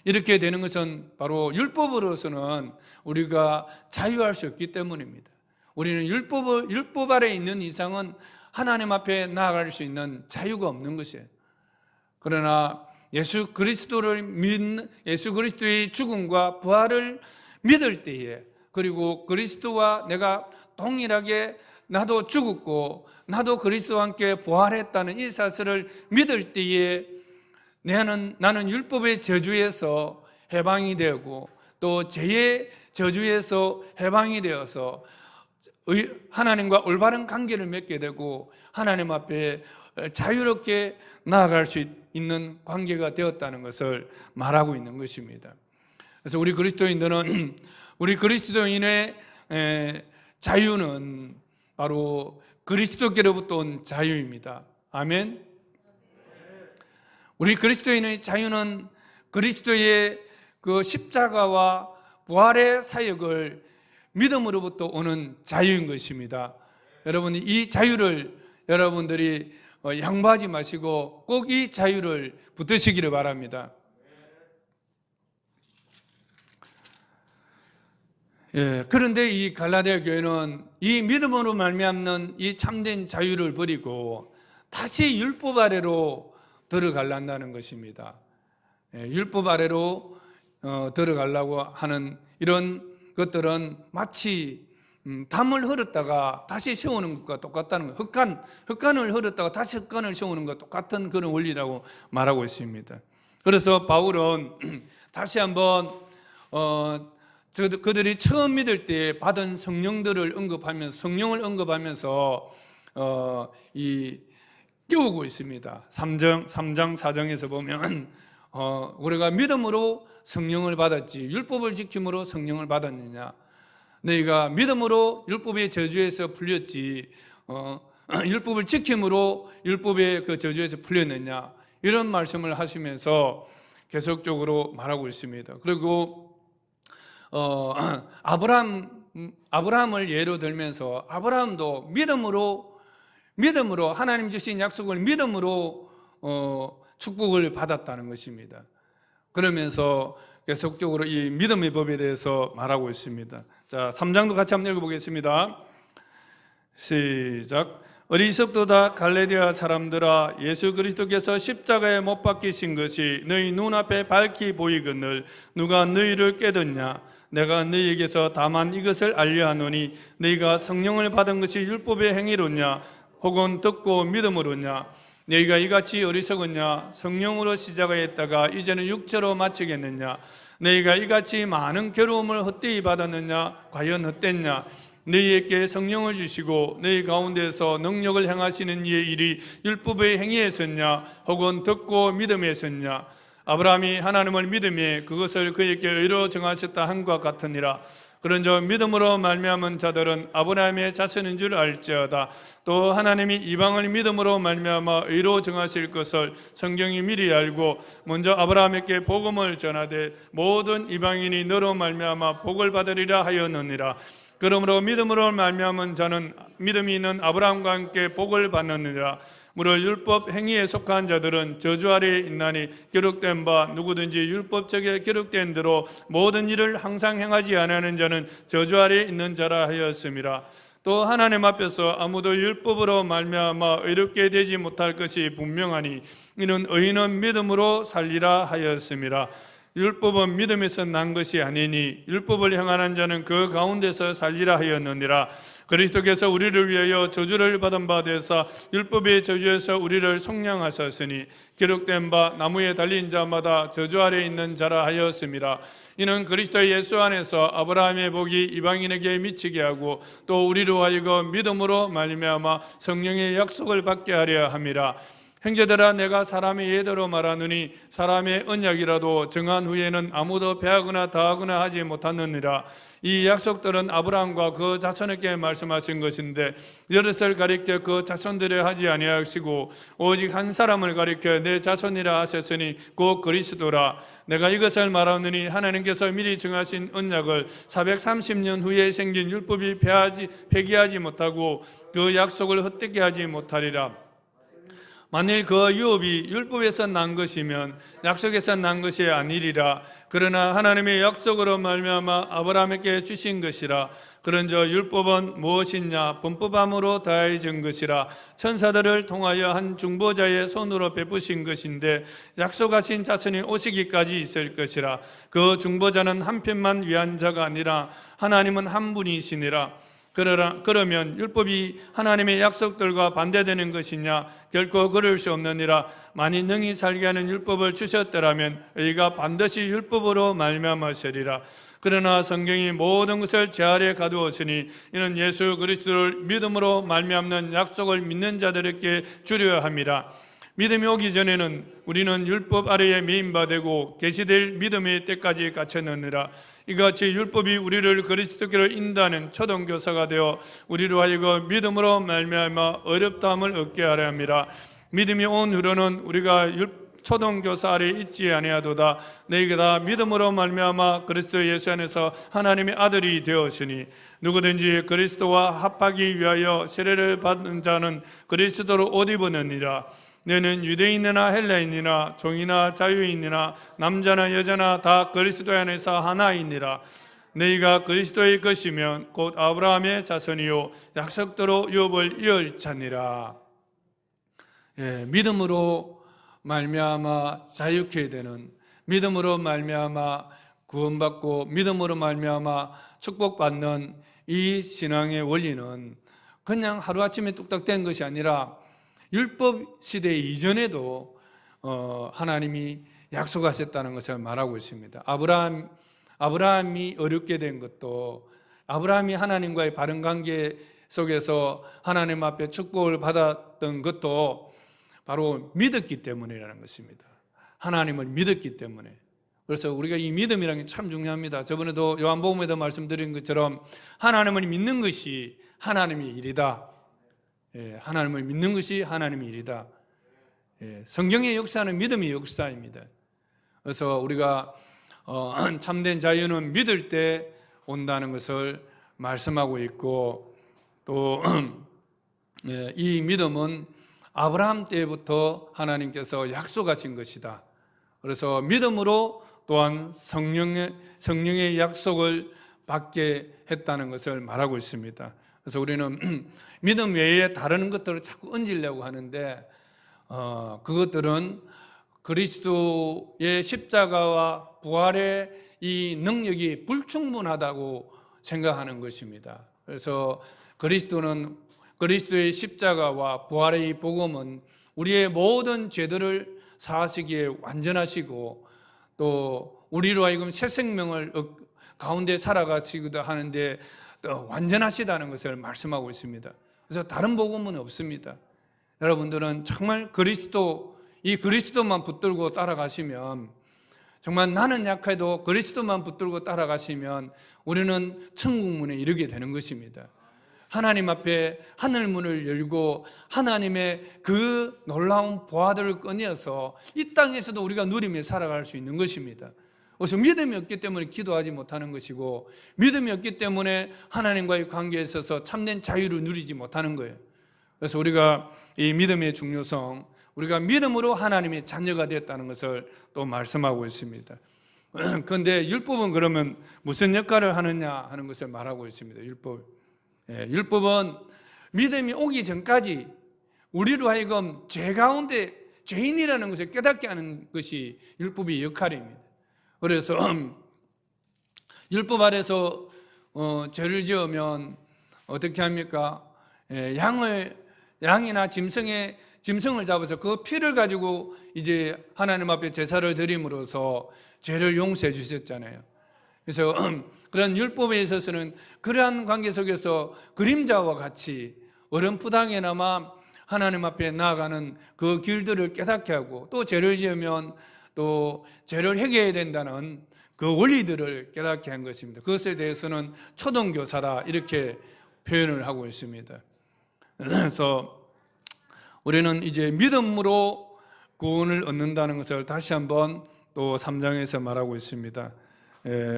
이렇게 되는 것은 바로 율법으로서는 우리가 자유할 수 없기 때문입니다. 우리는 율법 아래 있는 이상은 하나님 앞에 나아갈 수 있는 자유가 없는 것이에요. 그러나 예수 그리스도의 죽음과 부활을 믿을 때에, 그리고 그리스도와 내가 동일하게 나도 죽었고 나도 그리스도와 함께 부활했다는 이 사실을 믿을 때에 나는 율법의 저주에서 해방이 되고 또 죄의 저주에서 해방이 되어서 하나님과 올바른 관계를 맺게 되고 하나님 앞에 자유롭게 나아갈 수 있는 관계가 되었다는 것을 말하고 있는 것입니다. 그래서 우리 그리스도인의 자유는 바로 그리스도께로부터 온 자유입니다. 아멘. 우리 그리스도인의 자유는 그리스도의 그 십자가와 부활의 사역을 믿음으로부터 오는 자유인 것입니다. 여러분, 이 자유를 여러분들이 양보하지 마시고 꼭 이 자유를 붙드시기를 바랍니다. 그런데 이 갈라디아 교회는 이 믿음으로 말미암는 이 참된 자유를 버리고 다시 율법 아래로 들어가려는 것입니다. 율법 아래로 들어가려고 하는 이런 것들은 마치 담을 흘렀다가 다시 세우는 것과 똑같다는 거예요. 흙간을 흘렀다가 다시 흙간을 세우는 것과 똑같은 그런 원리라고 말하고 있습니다. 그래서 바울은 다시 한번 그들이 처음 믿을 때 받은 성령을 언급하면서 깨우고 있습니다. 3장 4장에서 보면 우리가 믿음으로 성령을 받았지 율법을 지킴으로 성령을 받았느냐, 너희가 믿음으로 율법의 저주에서 풀렸지 율법을 지킴으로 율법의 그 저주에서 풀렸느냐, 이런 말씀을 하시면서 계속적으로 말하고 있습니다. 그리고 아브라함을 예로 들면서 아브라함도 믿음으로 하나님 주신 약속을 믿음으로 축복을 받았다는 것입니다. 그러면서 계속적으로 이 믿음의 법에 대해서 말하고 있습니다. 자, 3장도 같이 한번 읽어보겠습니다. 시작. 어리석도다 갈라디아 사람들아, 예수 그리스도께서 십자가에 못 박히신 것이 너희 눈앞에 밝히 보이거늘 누가 너희를 깨닫냐? 내가 너희에게서 다만 이것을 알려하노니 너희가 성령을 받은 것이 율법의 행위로냐 혹은 듣고 믿음으로냐? 너희가 이같이 어리석었냐? 성령으로 시작하였다가 이제는 육체로 마치겠느냐? 너희가 이같이 많은 괴로움을 헛되이 받았느냐? 과연 헛됐냐? 너희에게 성령을 주시고 너희 가운데서 능력을 행하시는 이의 일이 율법의 행위에서냐 혹은 듣고 믿음에서냐? 아브라함이 하나님을 믿음에 그것을 그에게 의로 정하셨다 함과 같으니라. 그런즉 믿음으로 말미암은 자들은 아브라함의 자손인 줄 알지어다. 또 하나님이 이방을 믿음으로 말미암아 의로 정하실 것을 성경이 미리 알고 먼저 아브라함에게 복음을 전하되 모든 이방인이 너로 말미암아 복을 받으리라 하였느니라. 그러므로 믿음으로 말미암은 자는 믿음이 있는 아브라함과 함께 복을 받느니라. 무릇 율법 행위에 속한 자들은 저주 아래에 있나니 기록된 바 누구든지 율법적에 기록된 대로 모든 일을 항상 행하지 아니하는 자는 저주 아래에 있는 자라 하였음이라. 또 하나님 앞에서 아무도 율법으로 말미암아 의롭게 되지 못할 것이 분명하니 이는 의인은 믿음으로 살리라 하였음이라. 율법은 믿음에서 난 것이 아니니 율법을 행하는 자는 그 가운데서 살리라 하였느니라. 그리스도께서 우리를 위하여 저주를 받은 바 되사 율법의 저주에서 우리를 속량하셨으니 기록된 바 나무에 달린 자마다 저주 아래 있는 자라 하였음이라. 이는 그리스도 예수 안에서 아브라함의 복이 이방인에게 미치게 하고 또 우리로 하여금 믿음으로 말미암아 성령의 약속을 받게 하려 함이라. 형제들아, 내가 사람의 예대로 말하느니 사람의 언약이라도 정한 후에는 아무도 배하거나 더하거나 하지 못하느니라. 이 약속들은 아브라함과 그 자손에게 말씀하신 것인데 여럿을 가리켜 그 자손들에 하지 아니하시고 오직 한 사람을 가리켜 내 자손이라 하셨으니 곧 그리스도라. 내가 이것을 말하느니 하나님께서 미리 정하신 언약을 430년 후에 생긴 율법이 폐기하지 못하고 그 약속을 헛되게 하지 못하리라. 만일 그 유업이 율법에서 난 것이면 약속에서 난 것이 아니리라. 그러나 하나님의 약속으로 말미암아 아브라함에게 주신 것이라. 그런저 율법은 무엇이냐? 범법함으로 더해진 것이라. 천사들을 통하여 한 중보자의 손으로 베푸신 것인데 약속하신 자손이 오시기까지 있을 것이라. 그 중보자는 한 편만 위한 자가 아니라 하나님은 한 분이시니라. 그러면 율법이 하나님의 약속들과 반대되는 것이냐? 결코 그럴 수 없느니라. 만일 능히 살게 하는 율법을 주셨더라면 의가 반드시 율법으로 말미암으시리라. 그러나 성경이 모든 것을 제 아래 가두었으니 이는 예수 그리스도를 믿음으로 말미암는 약속을 믿는 자들에게 주려 함이라. 믿음이 오기 전에는 우리는 율법 아래에 매인바되고 계시될 믿음의 때까지 갇혔느니라. 이같이 율법이 우리를 그리스도께로 인도하는 초등교사가 되어 우리로 하여금 믿음으로 말미암아 어렵다함을 얻게 하려 함이라. 믿음이 온 후로는 우리가 초등교사 아래 있지 아니하도다. 너희가 다 믿음으로 말미암아 그리스도 예수 안에서 하나님의 아들이 되었으니 누구든지 그리스도와 합하기 위하여 세례를 받는 자는 그리스도로 옷 입었느니라. 너는 유대인이나 헬라인이나 종이나 자유인이나 남자나 여자나 다 그리스도 안에서 하나이니라. 너희가 그리스도의 것이면 곧 아브라함의 자손이요 약속대로 유업을 이을 자니라. 믿음으로 말미암아 자유케 되는, 믿음으로 말미암아 구원받고 믿음으로 말미암아 축복받는 이 신앙의 원리는 그냥 하루아침에 뚝딱 된 것이 아니라 율법 시대 이전에도 하나님이 약속하셨다는 것을 말하고 있습니다. 아브라함이 어렵게 된 것도 아브라함이 하나님과의 바른 관계 속에서 하나님 앞에 축복을 받았던 것도 바로 믿었기 때문이라는 것입니다. 하나님을 믿었기 때문에. 그래서 우리가 이 믿음이라는 게 참 중요합니다. 저번에도 요한복음에도 말씀드린 것처럼 하나님을 믿는 것이 하나님의 일이다. 하나님을 믿는 것이 하나님의 일이다. 성경의 역사는 믿음의 역사입니다. 그래서 우리가 참된 자유는 믿을 때 온다는 것을 말씀하고 있고 또 이 믿음은 아브라함 때부터 하나님께서 약속하신 것이다. 그래서 믿음으로 또한 성령의 약속을 받게 했다는 것을 말하고 있습니다. 그래서 우리는 믿음 외에 다른 것들을 자꾸 얹으려고 하는데 그것들은 그리스도의 십자가와 부활의 이 능력이 불충분하다고 생각하는 것입니다. 그래서 그리스도의 십자가와 부활의 이 복음은 우리의 모든 죄들을 사하시기에 완전하시고 또 우리로 하여금 새 생명을 가운데 살아가시기도 하는데 완전하시다는 것을 말씀하고 있습니다. 그래서 다른 복음은 없습니다. 여러분들은 정말 그리스도 이 그리스도만 붙들고 따라가시면, 정말 나는 약해도 그리스도만 붙들고 따라가시면 우리는 천국문에 이르게 되는 것입니다. 하나님 앞에 하늘문을 열고 하나님의 그 놀라운 보화들을 꺼내어서 이 땅에서도 우리가 누리며 살아갈 수 있는 것입니다. 그래서 믿음이 없기 때문에 기도하지 못하는 것이고, 믿음이 없기 때문에 하나님과의 관계에 있어서 참된 자유를 누리지 못하는 거예요. 그래서 우리가 이 믿음의 중요성, 우리가 믿음으로 하나님의 자녀가 되었다는 것을 또 말씀하고 있습니다. 그런데 율법은 그러면 무슨 역할을 하느냐 하는 것을 말하고 있습니다. 율법은 믿음이 오기 전까지 우리로 하여금 죄 가운데 죄인이라는 것을 깨닫게 하는 것이 율법의 역할입니다. 그래서 율법 아래서 죄를 지으면 어떻게 합니까? 양이나 짐승을 잡아서 그 피를 가지고 이제 하나님 앞에 제사를 드림으로써 죄를 용서해 주셨잖아요. 그래서 그런 율법에 있어서는 그러한 관계 속에서 그림자와 같이 어렴풋하게나마 하나님 앞에 나아가는 그 길들을 깨닫게 하고, 또 죄를 지으면 또 죄를 회개해야 된다는 그 원리들을 깨닫게 한 것입니다. 그것에 대해서는 초등교사다 이렇게 표현을 하고 있습니다. 그래서 우리는 이제 믿음으로 구원을 얻는다는 것을 다시 한번 또 3장에서 말하고 있습니다.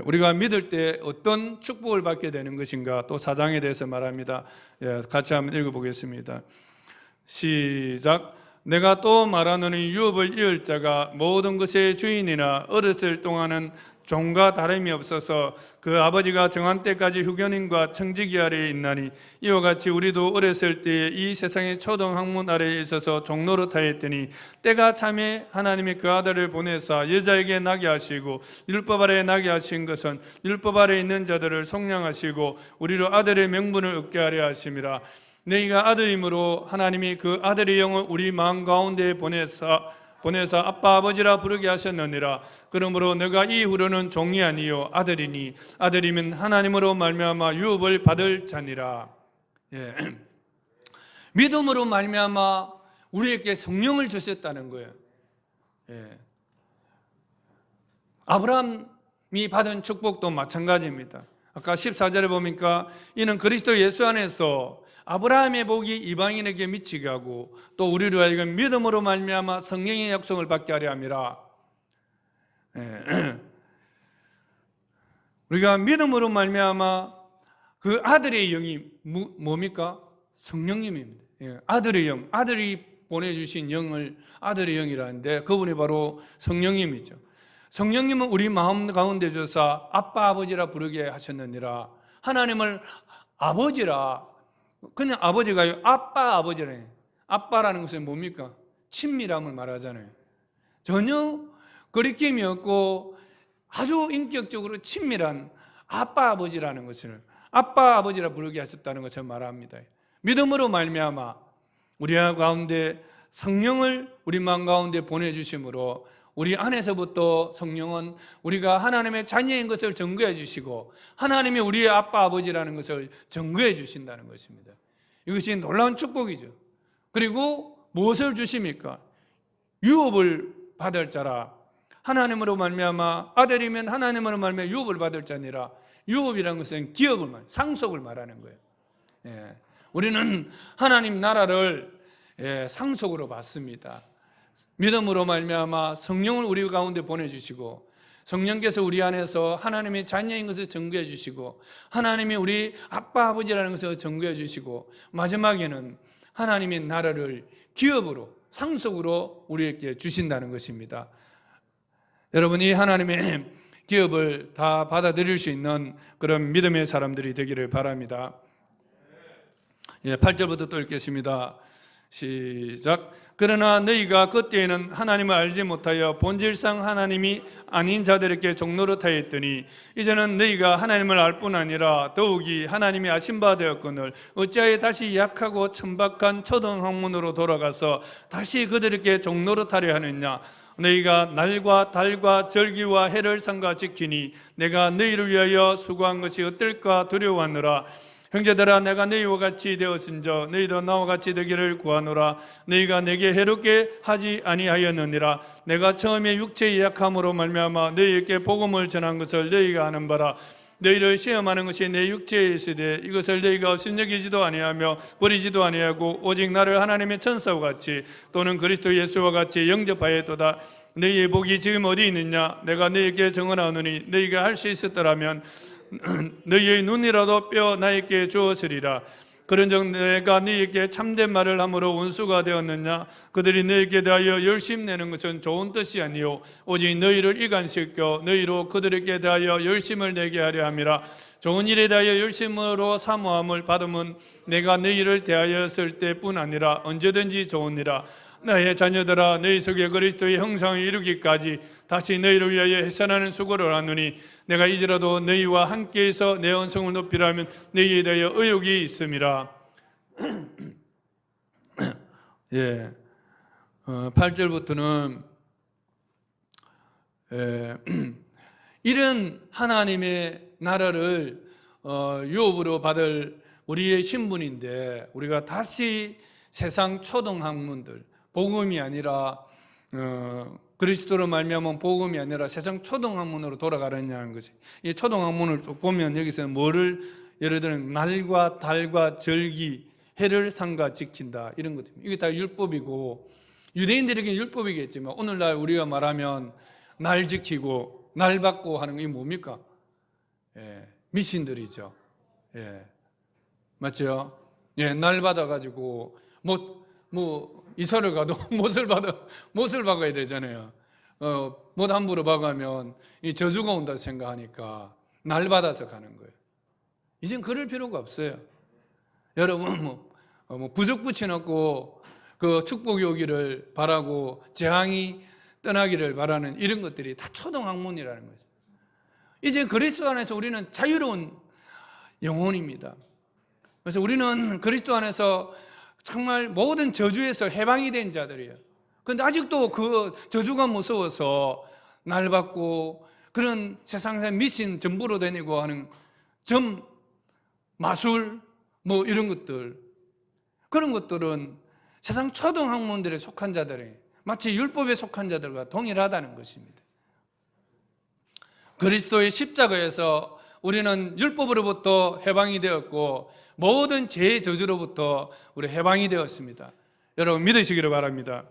우리가 믿을 때 어떤 축복을 받게 되는 것인가, 또 4장에 대해서 말합니다. 같이 한번 읽어보겠습니다. 시작. 내가 또 말하노니 유업을 이을 자가 모든 것의 주인이나 어렸을 동안은 종과 다름이 없어서 그 아버지가 정한 때까지 후견인과 청지기 아래에 있나니, 이와 같이 우리도 어렸을 때에 이 세상의 초등학문 아래에 있어서 종노릇하였더니 때가 참에 하나님이 그 아들을 보내사 여자에게 나게 하시고, 율법 아래에 나게 하신 것은 율법 아래에 있는 자들을 속량하시고 우리로 아들의 명분을 얻게 하려 하심이라. 너희가 아들이므로 하나님이 그 아들의 영을 우리 마음 가운데 보내사 아빠 아버지라 부르게 하셨느니라. 그러므로 너가 이후로는 종이 아니요 아들이니, 아들이면 하나님으로 말미암아 유업을 받을 자니라. 믿음으로 말미암아 우리에게 성령을 주셨다는 거예요. 아브라함이 받은 축복도 마찬가지입니다. 아까 14절에 보니까 이는 그리스도 예수 안에서 아브라함의 복이 이방인에게 미치게 하고, 또 우리로 하여금 믿음으로 말미암아 성령의 약속을 받게 하려 함이라. 우리가 믿음으로 말미암아 그 아들의 영이 뭡니까? 성령님입니다. 아들의 영, 아들이 보내주신 영을 아들의 영이라는데 그분이 바로 성령님이죠. 성령님은 우리 마음 가운데 주사 아빠 아버지라 부르게 하셨느니라. 하나님을 아버지라, 그냥 아버지가 아빠 아버지래. 아빠라는 것은 뭡니까? 친밀함을 말하잖아요. 전혀 거리낌이 없고 아주 인격적으로 친밀한 아빠 아버지라는 것을 아빠 아버지라 부르게 하셨다는 것을 말합니다. 믿음으로 말미암아 우리 가운데 성령을 우리 마음 가운데 보내주심으로 우리 안에서부터 성령은 우리가 하나님의 자녀인 것을 증거해 주시고 하나님이 우리의 아빠 아버지라는 것을 증거해 주신다는 것입니다. 이것이 놀라운 축복이죠. 그리고 무엇을 주십니까? 유업을 받을 자라. 하나님으로 말미암아 아들이면 하나님으로 말미암아 유업을 받을 자니라. 유업이라는 것은 기업을 상속을 말하는 거예요. 우리는 하나님 나라를 상속으로 받습니다. 믿음으로 말미암아 성령을 우리 가운데 보내주시고 성령께서 우리 안에서 하나님의 자녀인 것을 증거해 주시고 하나님이 우리 아빠 아버지라는 것을 증거해 주시고 마지막에는 하나님의 나라를 기업으로 상속으로 우리에게 주신다는 것입니다. 여러분, 이 하나님의 기업을 다 받아들일 수 있는 그런 믿음의 사람들이 되기를 바랍니다. 8절부터 또 읽겠습니다. 시작. 그러나 너희가 그때에는 하나님을 알지 못하여 본질상 하나님이 아닌 자들에게 종노릇하였더니 이제는 너희가 하나님을 알 뿐 아니라 더욱이 하나님이 아신 바 되었거늘 어찌하여 다시 약하고 천박한 초등학문으로 돌아가서 다시 그들에게 종노릇하려 하느냐. 너희가 날과 달과 절기와 해를 삼가 지키니 내가 너희를 위하여 수고한 것이 어떨까 두려워하느라. 형제들아 내가 너희와 같이 되었은저 너희도 나와 같이 되기를 구하노라. 너희가 내게 해롭게 하지 아니하였느니라. 내가 처음에 육체의 약함으로 말미암아 너희에게 복음을 전한 것을 너희가 아는 바라. 너희를 시험하는 것이 내 육체에 있으되 이것을 너희가 없인여기지도 아니하며 버리지도 아니하고 오직 나를 하나님의 천사와 같이 또는 그리스도 예수와 같이 영접하였도다. 너희의 복이 지금 어디 있느냐? 내가 너희에게 증언하노니 너희가 할 수 있었더라면 너희의 눈이라도 뼈 나에게 주었으리라. 그런즉 내가 너희에게 참된 말을 함으로 원수가 되었느냐? 그들이 너희에게 대하여 열심 내는 것은 좋은 뜻이 아니요 오직 너희를 이간시켜 너희로 그들에게 대하여 열심을 내게 하려 함이라. 좋은 일에 대하여 열심으로 사모함을 받으면 내가 너희를 대하였을 때뿐 아니라 언제든지 좋으니라. 나의 자녀들아 너희 속에 그리스도의 형상을 이루기까지 다시 너희를 위하여 해산하는 수고를 하노니 내가 이제라도 너희와 함께해서 내 언성을 높이라면 너희에 대하여 의욕이 있음이라. 8절부터는 이런 하나님의 나라를 유업으로 받을 우리의 신분인데 우리가 다시 세상 초등학문들 복음이 아니라 그리스도로 말미암은 복음이 아니라 세상 초등학문으로 돌아가느냐는 것이, 이 초등학문을 또 보면 여기서 뭐를 예를 들면 날과 달과 절기 해를 삼가 지킨다 이런 것입니다. 이게 다 율법이고 유대인들에게는 율법이겠지만 오늘날 우리가 말하면 날 지키고 날 받고 하는 게 뭡니까? 미신들이죠. 맞죠? 날 받아가지고 이사를 가도 못을 박아야 되잖아요. 못 함부로 박으면 이 저주가 온다 생각하니까 날 받아서 가는 거예요. 이젠 그럴 필요가 없어요. 여러분 부적 붙여놓고 그 축복이 오기를 바라고 재앙이 떠나기를 바라는 이런 것들이 다 초등학문이라는 거죠. 이제 그리스도 안에서 우리는 자유로운 영혼입니다. 그래서 우리는 그리스도 안에서 정말 모든 저주에서 해방이 된 자들이에요. 그런데 아직도 그 저주가 무서워서 날 받고 그런 세상에 미신 전부로 다니고 하는 마술 이런 것들, 그런 것들은 세상 초등학문들에 속한 자들이 마치 율법에 속한 자들과 동일하다는 것입니다. 그리스도의 십자가에서 우리는 율법으로부터 해방이 되었고 모든 죄의 저주로부터 우리 해방이 되었습니다. 여러분 믿으시기를 바랍니다.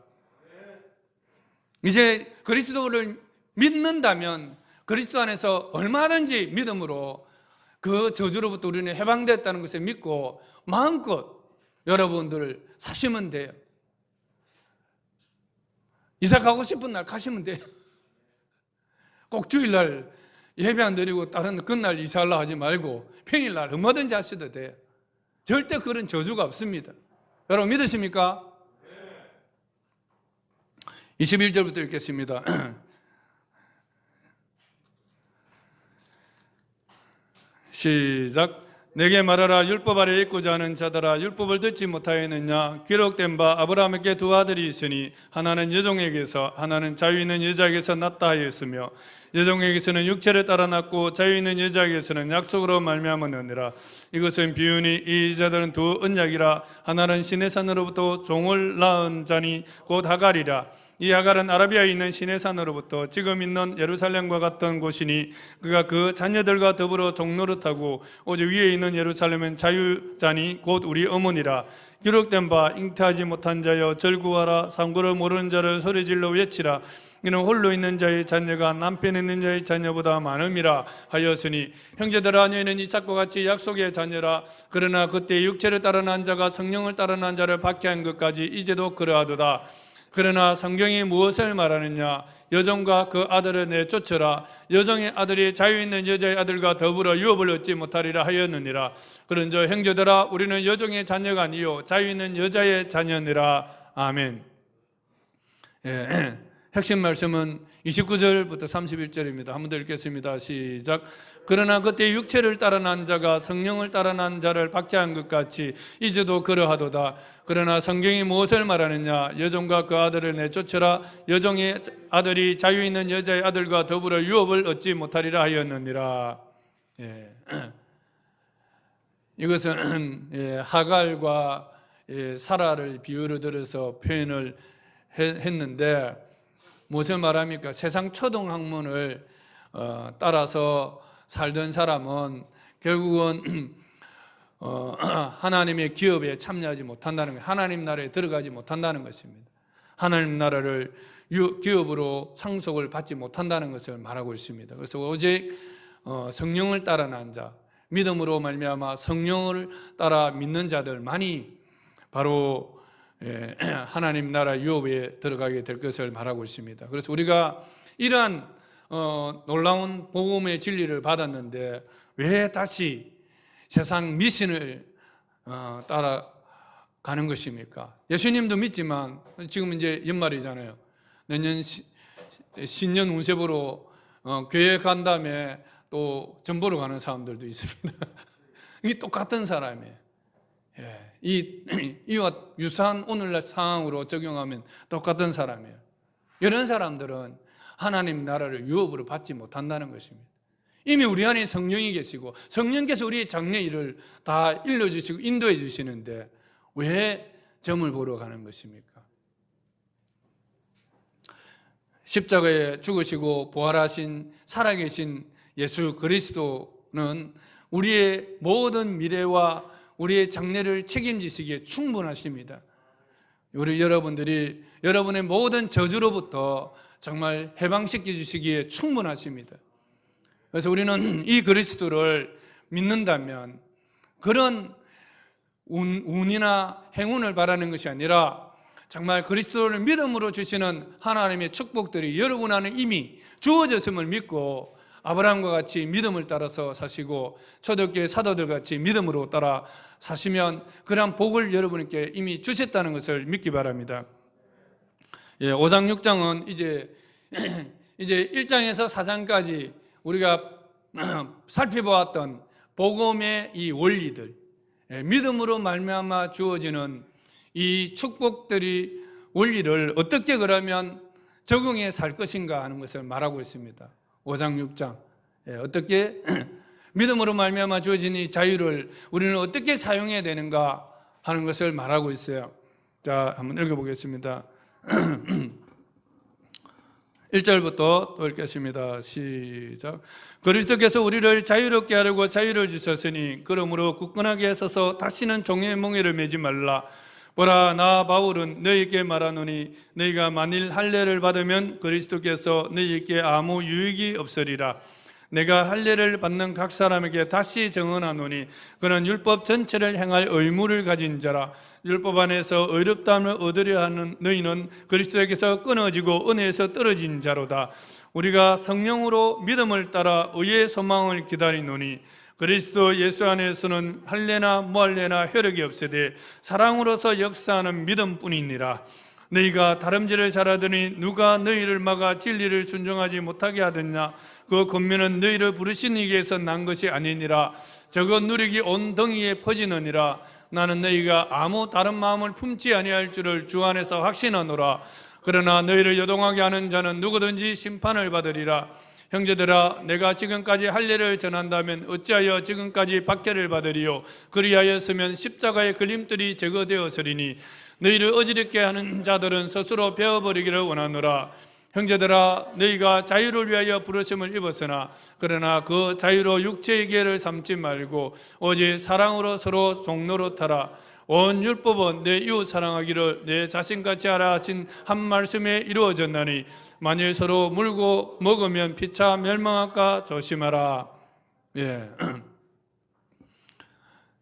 이제 그리스도를 믿는다면 그리스도 안에서 얼마든지 믿음으로 그 저주로부터 우리는 해방됐다는 것을 믿고 마음껏 여러분들을 사시면 돼요. 이사 가고 싶은 날 가시면 돼요. 꼭 주일날 예배 안 드리고 다른 그날 이사하려 하지 말고 평일날 얼마든지 하셔도 돼요. 절대 그런 저주가 없습니다. 여러분 믿으십니까? 21절부터 읽겠습니다. 시작. 내게 말하라. 율법 아래 있고자 하는 자들아 율법을 듣지 못하였느냐? 기록된 바 아브라함에게 두 아들이 있으니 하나는 여종에게서 하나는 자유 있는 여자에게서 났다 하였으며 여종에게서는 육체를 따라 났고 자유 있는 여자에게서는 약속으로 말미암았느니라. 이것은 비유니 이 자들은 두 언약이라. 하나는 시내산으로부터 종을 낳은 자니 곧 하갈이라. 이 하갈은 아라비아에 있는 시내산으로부터 지금 있는 예루살렘과 같은 곳이니 그가 그 자녀들과 더불어 종노릇하고 오직 위에 있는 예루살렘은 자유자니 곧 우리 어머니라. 기록된 바 잉태하지 못한 자여 절구하라. 상고를 모르는 자를 소리질러 외치라. 이는 홀로 있는 자의 자녀가 남편 있는 자의 자녀보다 많음이라 하였으니 형제들아 너희는 이삭과 같이 약속의 자녀라. 그러나 그때 육체를 따라 난 자가 성령을 따라 난 자를 받게 한 것까지 이제도 그러하도다. 그러나 성경이 무엇을 말하느냐? 여종과 그 아들을 내쫓으라. 여종의 아들이 자유 있는 여자의 아들과 더불어 유업을 얻지 못하리라 하였느니라. 그런저 형제들아 우리는 여종의 자녀가 아니요 자유 있는 여자의 자녀니라. 아멘. 핵심 말씀은 29절부터 31절입니다. 한 번 더 읽겠습니다. 시작. 그러나 그때 육체를 따라 난 자가 성령을 따라 난 자를 받게 한 것 같이 이제도 그러하도다. 그러나 성경이 무엇을 말하느냐? 여종과 그 아들을 내쫓으라. 여종의 아들이 자유 있는 여자의 아들과 더불어 유업을 얻지 못하리라 하였느니라. 이것은 하갈과 사라를 비유로 들어서 표현을 했는데 무엇을 말합니까? 세상 초등학문을 따라서 살던 사람은 결국은 하나님의 기업에 참여하지 못한다는 거예요. 하나님 나라에 들어가지 못한다는 것입니다. 하나님 나라를 기업으로 상속을 받지 못한다는 것을 말하고 있습니다. 그래서 오직 성령을 따라 난 자, 믿음으로 말미암아 성령을 따라 믿는 자들만이 바로 하나님 나라 유업에 들어가게 될 것을 말하고 있습니다. 그래서 우리가 이러한 놀라운 복음의 진리를 받았는데 왜 다시 세상 미신을 따라가는 것입니까? 예수님도 믿지만 지금 이제 연말이잖아요. 내년 신년 운세 보러 교회 간 다음에 또 전 보러 가는 사람들도 있습니다. 이게 똑같은 사람이에요. 이와 유사한 오늘날 상황으로 적용하면 똑같은 사람이에요. 이런 사람들은 하나님 나라를 유업으로 받지 못한다는 것입니다. 이미 우리 안에 성령이 계시고 성령께서 우리의 장래 일을 다 일러주시고 인도해 주시는데 왜 점을 보러 가는 것입니까? 십자가에 죽으시고 부활하신 살아계신 예수 그리스도는 우리의 모든 미래와 우리의 장래를 책임지시기에 충분하십니다. 우리 여러분들이 여러분의 모든 저주로부터 정말 해방시켜 주시기에 충분하십니다. 그래서 우리는 이 그리스도를 믿는다면 그런 운이나 행운을 바라는 것이 아니라 정말 그리스도를 믿음으로 주시는 하나님의 축복들이 여러분 안에 이미 주어졌음을 믿고 아브라함과 같이 믿음을 따라서 사시고 초대교회 사도들 같이 믿음으로 따라 사시면 그러한 복을 여러분께 이미 주셨다는 것을 믿기 바랍니다. 5장 6장은 이제 1장에서 4장까지 우리가 살펴보았던 복음의 이 원리들, 믿음으로 말미암아 주어지는 이 축복들이 원리를 어떻게 그러면 적응해 살 것인가 하는 것을 말하고 있습니다. 5장 6장 어떻게 믿음으로 말미암아 주어진 이 자유를 우리는 어떻게 사용해야 되는가 하는 것을 말하고 있어요. 자, 한번 읽어보겠습니다. 1절부터 또 읽겠습니다. 시작. 그리스도께서 우리를 자유롭게 하려고 자유를 주셨으니 그러므로 굳건하게 서서 다시는 종의 멍에를 매지 말라. 보라, 나 바울은 너희에게 말하노니 너희가 만일 할례를 받으면 그리스도께서 너희에게 아무 유익이 없으리라. 내가 할례를 받는 각 사람에게 다시 정언하노니 그는 율법 전체를 행할 의무를 가진 자라. 율법 안에서 의롭다함을 얻으려 하는 너희는 그리스도에게서 끊어지고 은혜에서 떨어진 자로다. 우리가 성령으로 믿음을 따라 의의 소망을 기다리노니 그리스도 예수 안에서는 할례나 무할례나 효력이 없으되 사랑으로서 역사하는 믿음뿐이니라. 너희가 다름질을 잘하더니 누가 너희를 막아 진리를 순종하지 못하게 하느냐? 그 권면은 너희를 부르신 이에게서 난 것이 아니니라. 저거 누리기 온 덩이에 퍼지느니라. 나는 너희가 아무 다른 마음을 품지 아니할 줄을 주 안에서 확신하노라. 그러나 너희를 요동하게 하는 자는 누구든지 심판을 받으리라. 형제들아, 내가 지금까지 할례를 전한다면 어찌하여 지금까지 박해를 받으리요? 그리하였으면 십자가의 걸림돌이 제거되었으리니 너희를 어지럽게 하는 자들은 스스로 베어버리기를 원하노라. 형제들아, 너희가 자유를 위하여 부르심을 입었으나 그러나 그 자유로 육체의 기회를 삼지 말고 오직 사랑으로 서로 종노릇하라. 온 율법은 내 이웃 사랑하기를 내 자신같이 하라 하신 한 말씀에 이루어졌나니 만일 서로 물고 먹으면 피차 멸망할까 조심하라.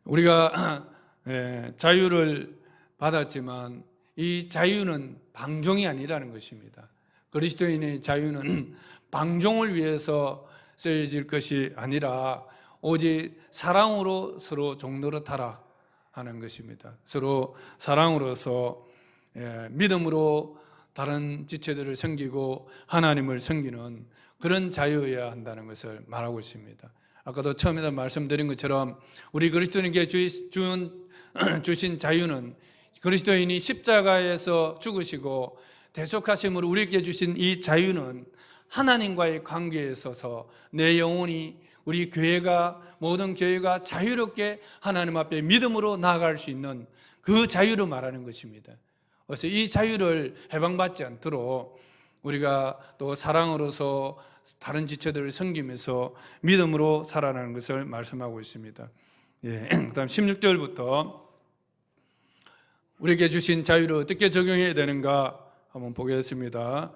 우리가 자유를 받았지만 이 자유는 방종이 아니라는 것입니다. 그리스도인의 자유는 방종을 위해서 쓰여질 것이 아니라 오직 사랑으로 서로 종노릇하라 하는 것입니다. 서로 사랑으로서 믿음으로 다른 지체들을 섬기고 하나님을 섬기는 그런 자유여야 한다는 것을 말하고 있습니다. 아까도 처음에 말씀드린 것처럼 우리 그리스도인에게 주신 자유는 그리스도인이 십자가에서 죽으시고 대속하심으로 우리에게 주신 이 자유는 하나님과의 관계에 있어서 내 영혼이 우리 교회가, 모든 교회가 자유롭게 하나님 앞에 믿음으로 나아갈 수 있는 그 자유를 말하는 것입니다. 그래서 이 자유를 해방받지 않도록 우리가 또 사랑으로서 다른 지체들을 섬기면서 믿음으로 살아가는 것을 말씀하고 있습니다. 그다음 16절부터 우리에게 주신 자유를 어떻게 적용해야 되는가 한번 보겠습니다.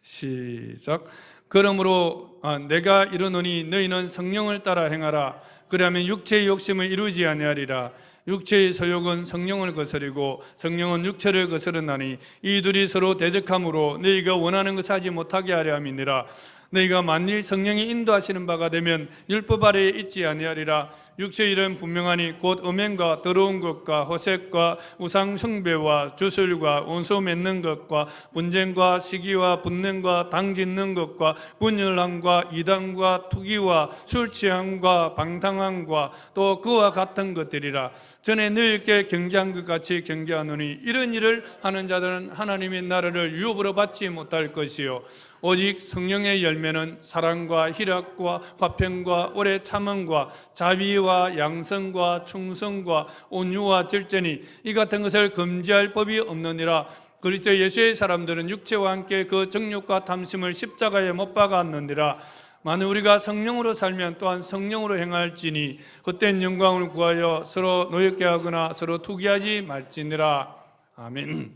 시작. 그러므로 내가 이르노니 너희는 성령을 따라 행하라. 그리하면 육체의 욕심을 이루지 아니하리라. 육체의 소욕은 성령을 거스리고 성령은 육체를 거스르나니 이 둘이 서로 대적함으로 너희가 원하는 것을 하지 못하게 하려 함이니라. 너희가 만일 성령이 인도하시는 바가 되면 율법 아래에 있지 아니하리라. 육체의 일은 분명하니 곧 음행과 더러운 것과 호색과 우상 숭배와 주술과 원수 맺는 것과 분쟁과 시기와 분냄과 당 짓는 것과 분열함과 이단과 투기와 술 취함과 방탕함과 또 그와 같은 것들이라. 전에 너희에게 경계한 것 같이 경계하노니 이런 일을 하는 자들은 하나님의 나라를 유업으로 받지 못할 것이요 오직 성령의 열매는 사랑과 희락과 화평과 오래 참음과 자비와 양성과 충성과 온유와 절제니 이 같은 것을 금지할 법이 없느니라. 그리스도 예수의 사람들은 육체와 함께 그 정욕과 탐심을 십자가에 못 박았느니라. 만일 우리가 성령으로 살면 또한 성령으로 행할지니 그땐 영광을 구하여 서로 노엽게 하거나 서로 투기하지 말지니라. 아멘.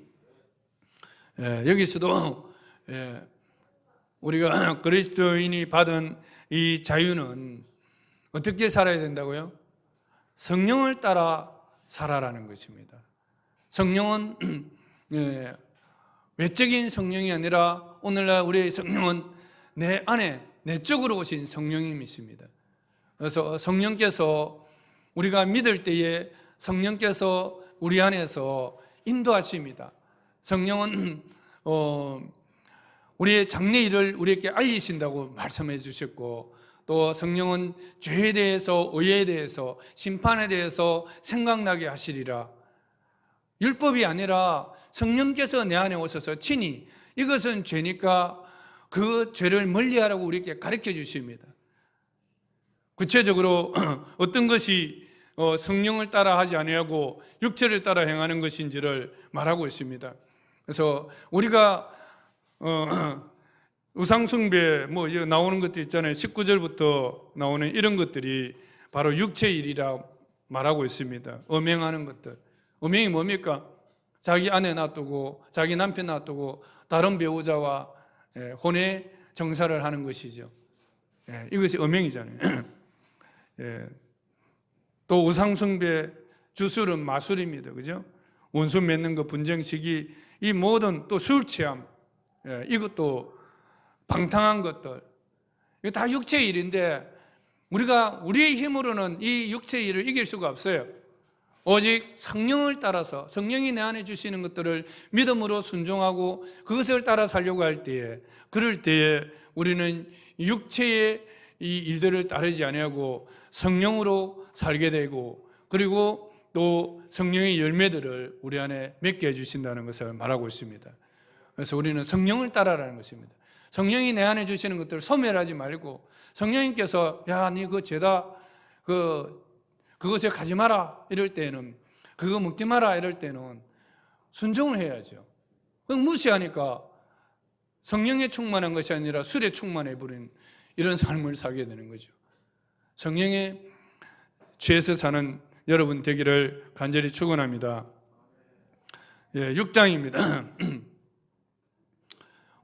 여기서도 우리가 그리스도인이 받은 이 자유는 어떻게 살아야 된다고요? 성령을 따라 살아라는 것입니다. 성령은 외적인 성령이 아니라 오늘날 우리의 성령은 내 안에 내적으로 오신 성령님이십니다. 그래서 성령께서 우리가 믿을 때에 성령께서 우리 안에서 인도하십니다. 성령은 우리의 장래 일을 우리에게 알리신다고 말씀해 주셨고, 또 성령은 죄에 대해서, 의에 대해서, 심판에 대해서 생각나게 하시리라. 율법이 아니라 성령께서 내 안에 오셔서 친히 이것은 죄니까 그 죄를 멀리하라고 우리에게 가르쳐 주십니다. 구체적으로 어떤 것이 성령을 따라 하지 아니하고 육체를 따라 행하는 것인지를 말하고 있습니다. 그래서 우리가 우상숭배 나오는 것도 있잖아요. 19절부터 나오는 이런 것들이 바로 육체의 일이라 말하고 있습니다. 음행하는 것들. 음행이 뭡니까? 자기 아내 놔두고 자기 남편 놔두고 다른 배우자와 혼외 정사를 하는 것이죠. 이것이 음행이잖아요. 또 우상숭배, 주술은 마술입니다. 그죠? 원수 맺는 것, 분쟁 시기, 이 모든 또 술 취함, 이것도 방탕한 것들, 이거 다 육체의 일인데 우리가 우리의 힘으로는 이 육체의 일을 이길 수가 없어요. 오직 성령을 따라서 성령이 내 안에 주시는 것들을 믿음으로 순종하고 그것을 따라 살려고 할 때에, 그럴 때에 우리는 육체의 이 일들을 따르지 아니하고 성령으로 살게 되고, 그리고 또 성령의 열매들을 우리 안에 맺게 해주신다는 것을 말하고 있습니다. 그래서 우리는 성령을 따라라는 것입니다. 성령이 내 안에 주시는 것들을 소멸하지 말고, 성령님께서 야, 니 그거 죄다, 그것에 가지 마라 이럴 때는, 그거 먹지 마라 이럴 때는 순종을 해야죠. 무시하니까 성령에 충만한 것이 아니라 술에 충만해버린 이런 삶을 살게 되는 거죠. 성령의 죄에서 사는 여러분 되기를 간절히 축원합니다. 6장입니다.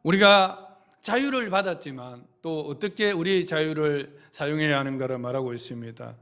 우리가 자유를 받았지만 또 어떻게 우리의 자유를 사용해야 하는가를 말하고 있습니다.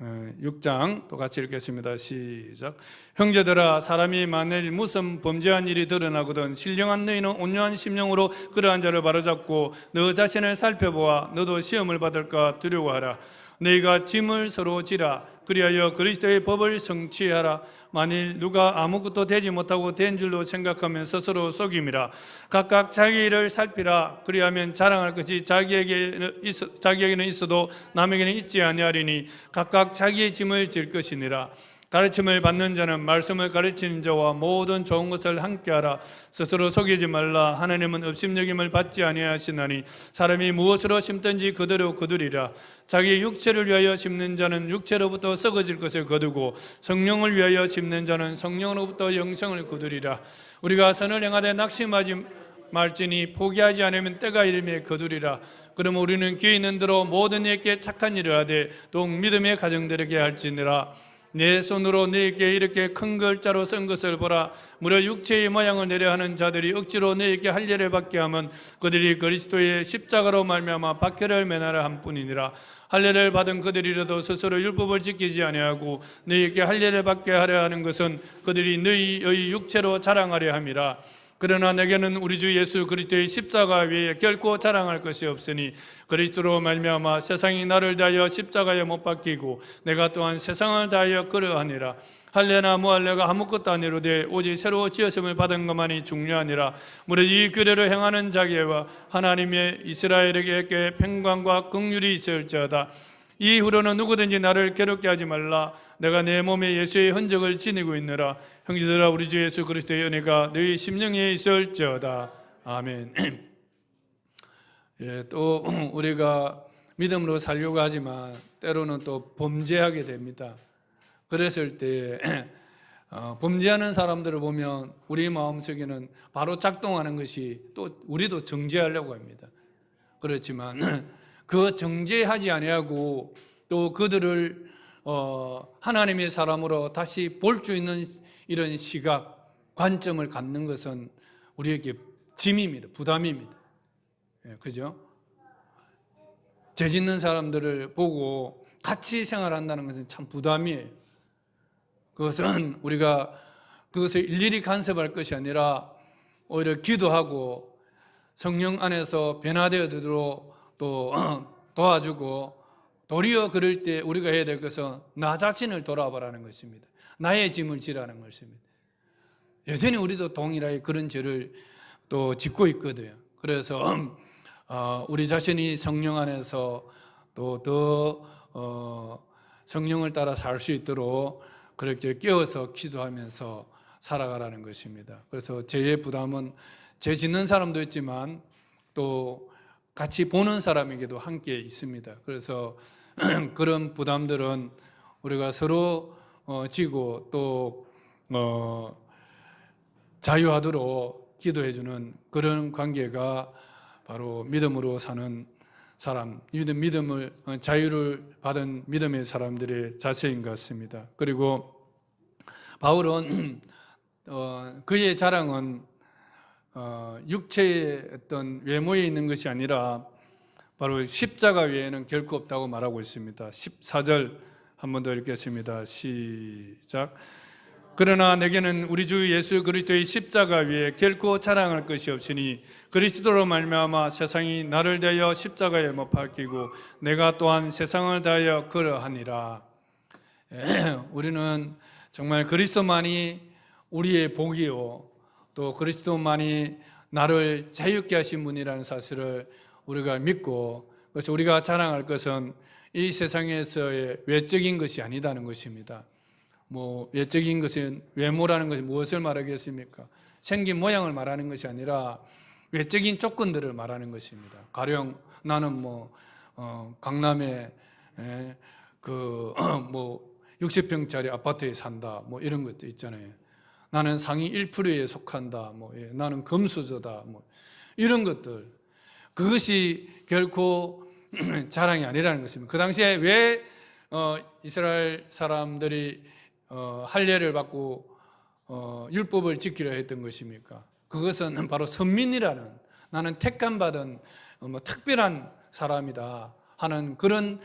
6장 또 같이 읽겠습니다. 시작. 형제들아, 사람이 만일 무슨 범죄한 일이 드러나거든 신령한 너희는 온유한 심령으로 그러한 자를 바로잡고 너 자신을 살펴보아 너도 시험을 받을까 두려워하라. 너희가 짐을 서로 지라. 그리하여 그리스도의 법을 성취하라. 만일 누가 아무것도 되지 못하고 된 줄로 생각하면 스스로 속임이라. 각각 자기 일을 살피라. 그리하면 자랑할 것이 자기에게는 있어도 남에게는 있지 아니하리니 각각 자기의 짐을 질 것이니라. 가르침을 받는 자는 말씀을 가르치는 자와 모든 좋은 것을 함께하라. 스스로 속이지 말라. 하나님은 업심여김을 받지 아니하시나니 사람이 무엇으로 심든지 그대로 거두리라. 자기 육체를 위하여 심는 자는 육체로부터 썩어질 것을 거두고 성령을 위하여 심는 자는 성령으로부터 영생을 거두리라. 우리가 선을 행하되 낙심하지 말지니 포기하지 않으면 때가 이르매 거두리라. 그러면 우리는 귀 있는 대로 모든 이에게 착한 일을 하되 또 믿음의 가정들에게 할지니라. 내 손으로 너에게 이렇게 큰 글자로 쓴 것을 보라. 무려 육체의 모양을 내려 하는 자들이 억지로 너에게 할례를 받게 하면 그들이 그리스도의 십자가로 말미암아 박해를 면하려 함뿐이니라. 할례를 받은 그들이라도 스스로 율법을 지키지 아니하고 너에게 할례를 받게 하려 하는 것은 그들이 너희의 육체로 자랑하려 함이라. 그러나 내게는 우리 주 예수 그리스도의 십자가 외에 결코 자랑할 것이 없으니 그리스도로 말미암아 세상이 나를 다하여 십자가에 못 박히고 내가 또한 세상을 다하여 그러하니라. 할례나 무할례가 아무것도 아니로되 오직 새로 지으심을 받은 것만이 중요하니라. 무릇 이 규례를 행하는 자에게와 하나님의 이스라엘에게 평강과 긍휼이 있을지어다. 이후로는 누구든지 나를 괴롭게 하지 말라. 내가 내 몸에 예수의 흔적을 지니고 있느라. 형제들아, 우리 주 예수 그리스도의 은혜가 너희 심령에 있을지어다. 아멘. 또 우리가 믿음으로 살려고 하지만 때로는 또 범죄하게 됩니다. 그랬을 때 범죄하는 사람들을 보면 우리 마음속에는 바로 작동하는 것이 또 우리도 정죄하려고 합니다. 그렇지만 그 정죄하지 아니하고 또 그들을 하나님의 사람으로 다시 볼 수 있는 이런 시각, 관점을 갖는 것은 우리에게 짐입니다. 부담입니다. 그죠? 죄 짓는 사람들을 보고 같이 생활한다는 것은 참 부담이에요. 그것은 우리가 그것을 일일이 간섭할 것이 아니라 오히려 기도하고 성령 안에서 변화되어도록 또 도와주고, 도리어 그럴 때 우리가 해야 될 것은 나 자신을 돌아보라는 것입니다. 나의 짐을 지라는 것입니다. 여전히 우리도 동일하게 그런 죄를 또 짓고 있거든요. 그래서 우리 자신이 성령 안에서 또 더 성령을 따라 살 수 있도록 그렇게 깨워서 기도하면서 살아가라는 것입니다. 그래서 죄의 부담은 죄 짓는 사람도 있지만 또 같이 보는 사람에게도 함께 있습니다. 그래서 그런 부담들은 우리가 서로 지고 또 자유하도록 기도해주는 그런 관계가 바로 믿음으로 사는 사람, 믿음을 자유를 받은 믿음의 사람들의 자세인 것 같습니다. 그리고 바울은 그의 자랑은 육체의 어떤 외모에 있는 것이 아니라 바로 십자가 외에는 결코 없다고 말하고 있습니다. 14절 한 번 더 읽겠습니다. 시작. 그러나 내게는 우리 주 예수 그리스도의 십자가 위에 결코 자랑할 것이 없으니 그리스도로 말미암아 세상이 나를 대하여 십자가에 못 박히고 내가 또한 세상을 대하여 그러하니라. 우리는 정말 그리스도만이 우리의 복이요 또 그리스도만이 나를 자유케 하신 분이라는 사실을 우리가 믿고, 그래서 우리가 자랑할 것은 이 세상에서의 외적인 것이 아니다는 것입니다. 외적인 것은, 외모라는 것이 무엇을 말하겠습니까? 생긴 모양을 말하는 것이 아니라 외적인 조건들을 말하는 것입니다. 가령 나는 강남에 60평짜리 아파트에 산다, 이런 것도 있잖아요. 나는 상위 1%에 속한다, 나는 금수저다, 이런 것들, 그것이 결코 자랑이 아니라는 것입니다. 그 당시에 왜 이스라엘 사람들이 할례를 받고 율법을 지키려 했던 것입니까? 그것은 바로 선민이라는, 나는 택감받은 특별한 사람이다 하는 그런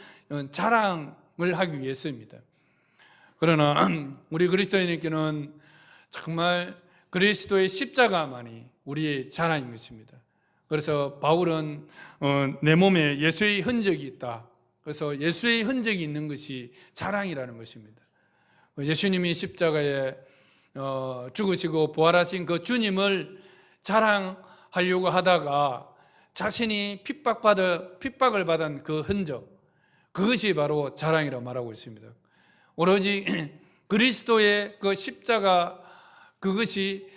자랑을 하기 위해서입니다. 그러나 우리 그리스도인에게는 정말 그리스도의 십자가만이 우리의 자랑인 것입니다. 그래서 바울은 내 몸에 예수의 흔적이 있다. 그래서 예수의 흔적이 있는 것이 자랑이라는 것입니다. 예수님이 십자가에 죽으시고 부활하신 그 주님을 자랑하려고 하다가 자신이 핍박을 받은 그 흔적, 그것이 바로 자랑이라고 말하고 있습니다. 오로지 그리스도의 그 십자가, 그것이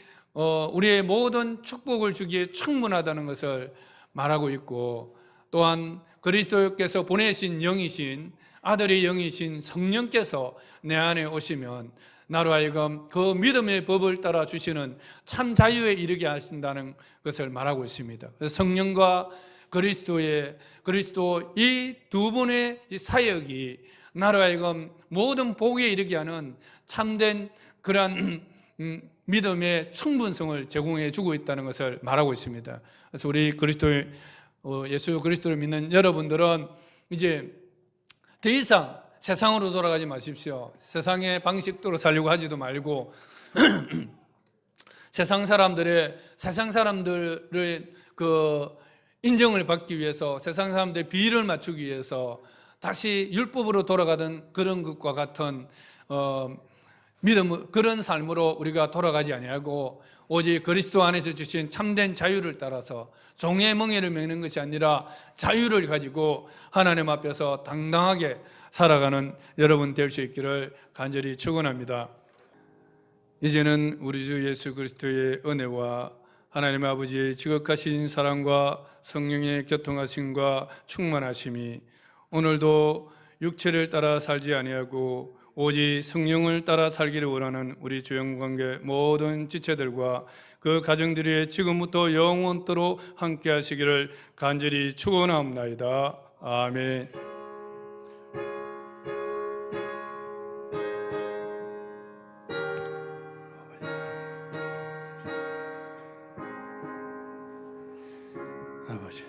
우리의 모든 축복을 주기에 충분하다는 것을 말하고 있고, 또한 그리스도께서 보내신 영이신, 아들의 영이신 성령께서 내 안에 오시면 나로 하여금 그 믿음의 법을 따라 주시는 참 자유에 이르게 하신다는 것을 말하고 있습니다. 성령과 그리스도 이 두 분의 사역이 나로 하여금 모든 복에 이르게 하는 참된 그러한 믿음의 충분성을 제공해 주고 있다는 것을 말하고 있습니다. 그래서 우리 예수 그리스도를 믿는 여러분들은 이제 더 이상 세상으로 돌아가지 마십시오. 세상의 방식대로 살려고 하지도 말고 세상 사람들의 그 인정을 받기 위해서, 세상 사람들의 비위를 맞추기 위해서 다시 율법으로 돌아가던 그런 것과 같은 믿음, 그런 삶으로 우리가 돌아가지 아니하고 오직 그리스도 안에서 주신 참된 자유를 따라서 종의 멍에를 매는 것이 아니라 자유를 가지고 하나님 앞에서 당당하게 살아가는 여러분 될 수 있기를 간절히 축원합니다. 이제는 우리 주 예수 그리스도의 은혜와 하나님 아버지의 지극하신 사랑과 성령의 교통하심과 충만하심이 오늘도 육체를 따라 살지 아니하고 오직 성령을 따라 살기를 원하는 우리 주영관계 모든 지체들과 그 가정들이 지금부터 영원토록 함께 하시기를 간절히 축원하옵나이다. 아멘. 아버지.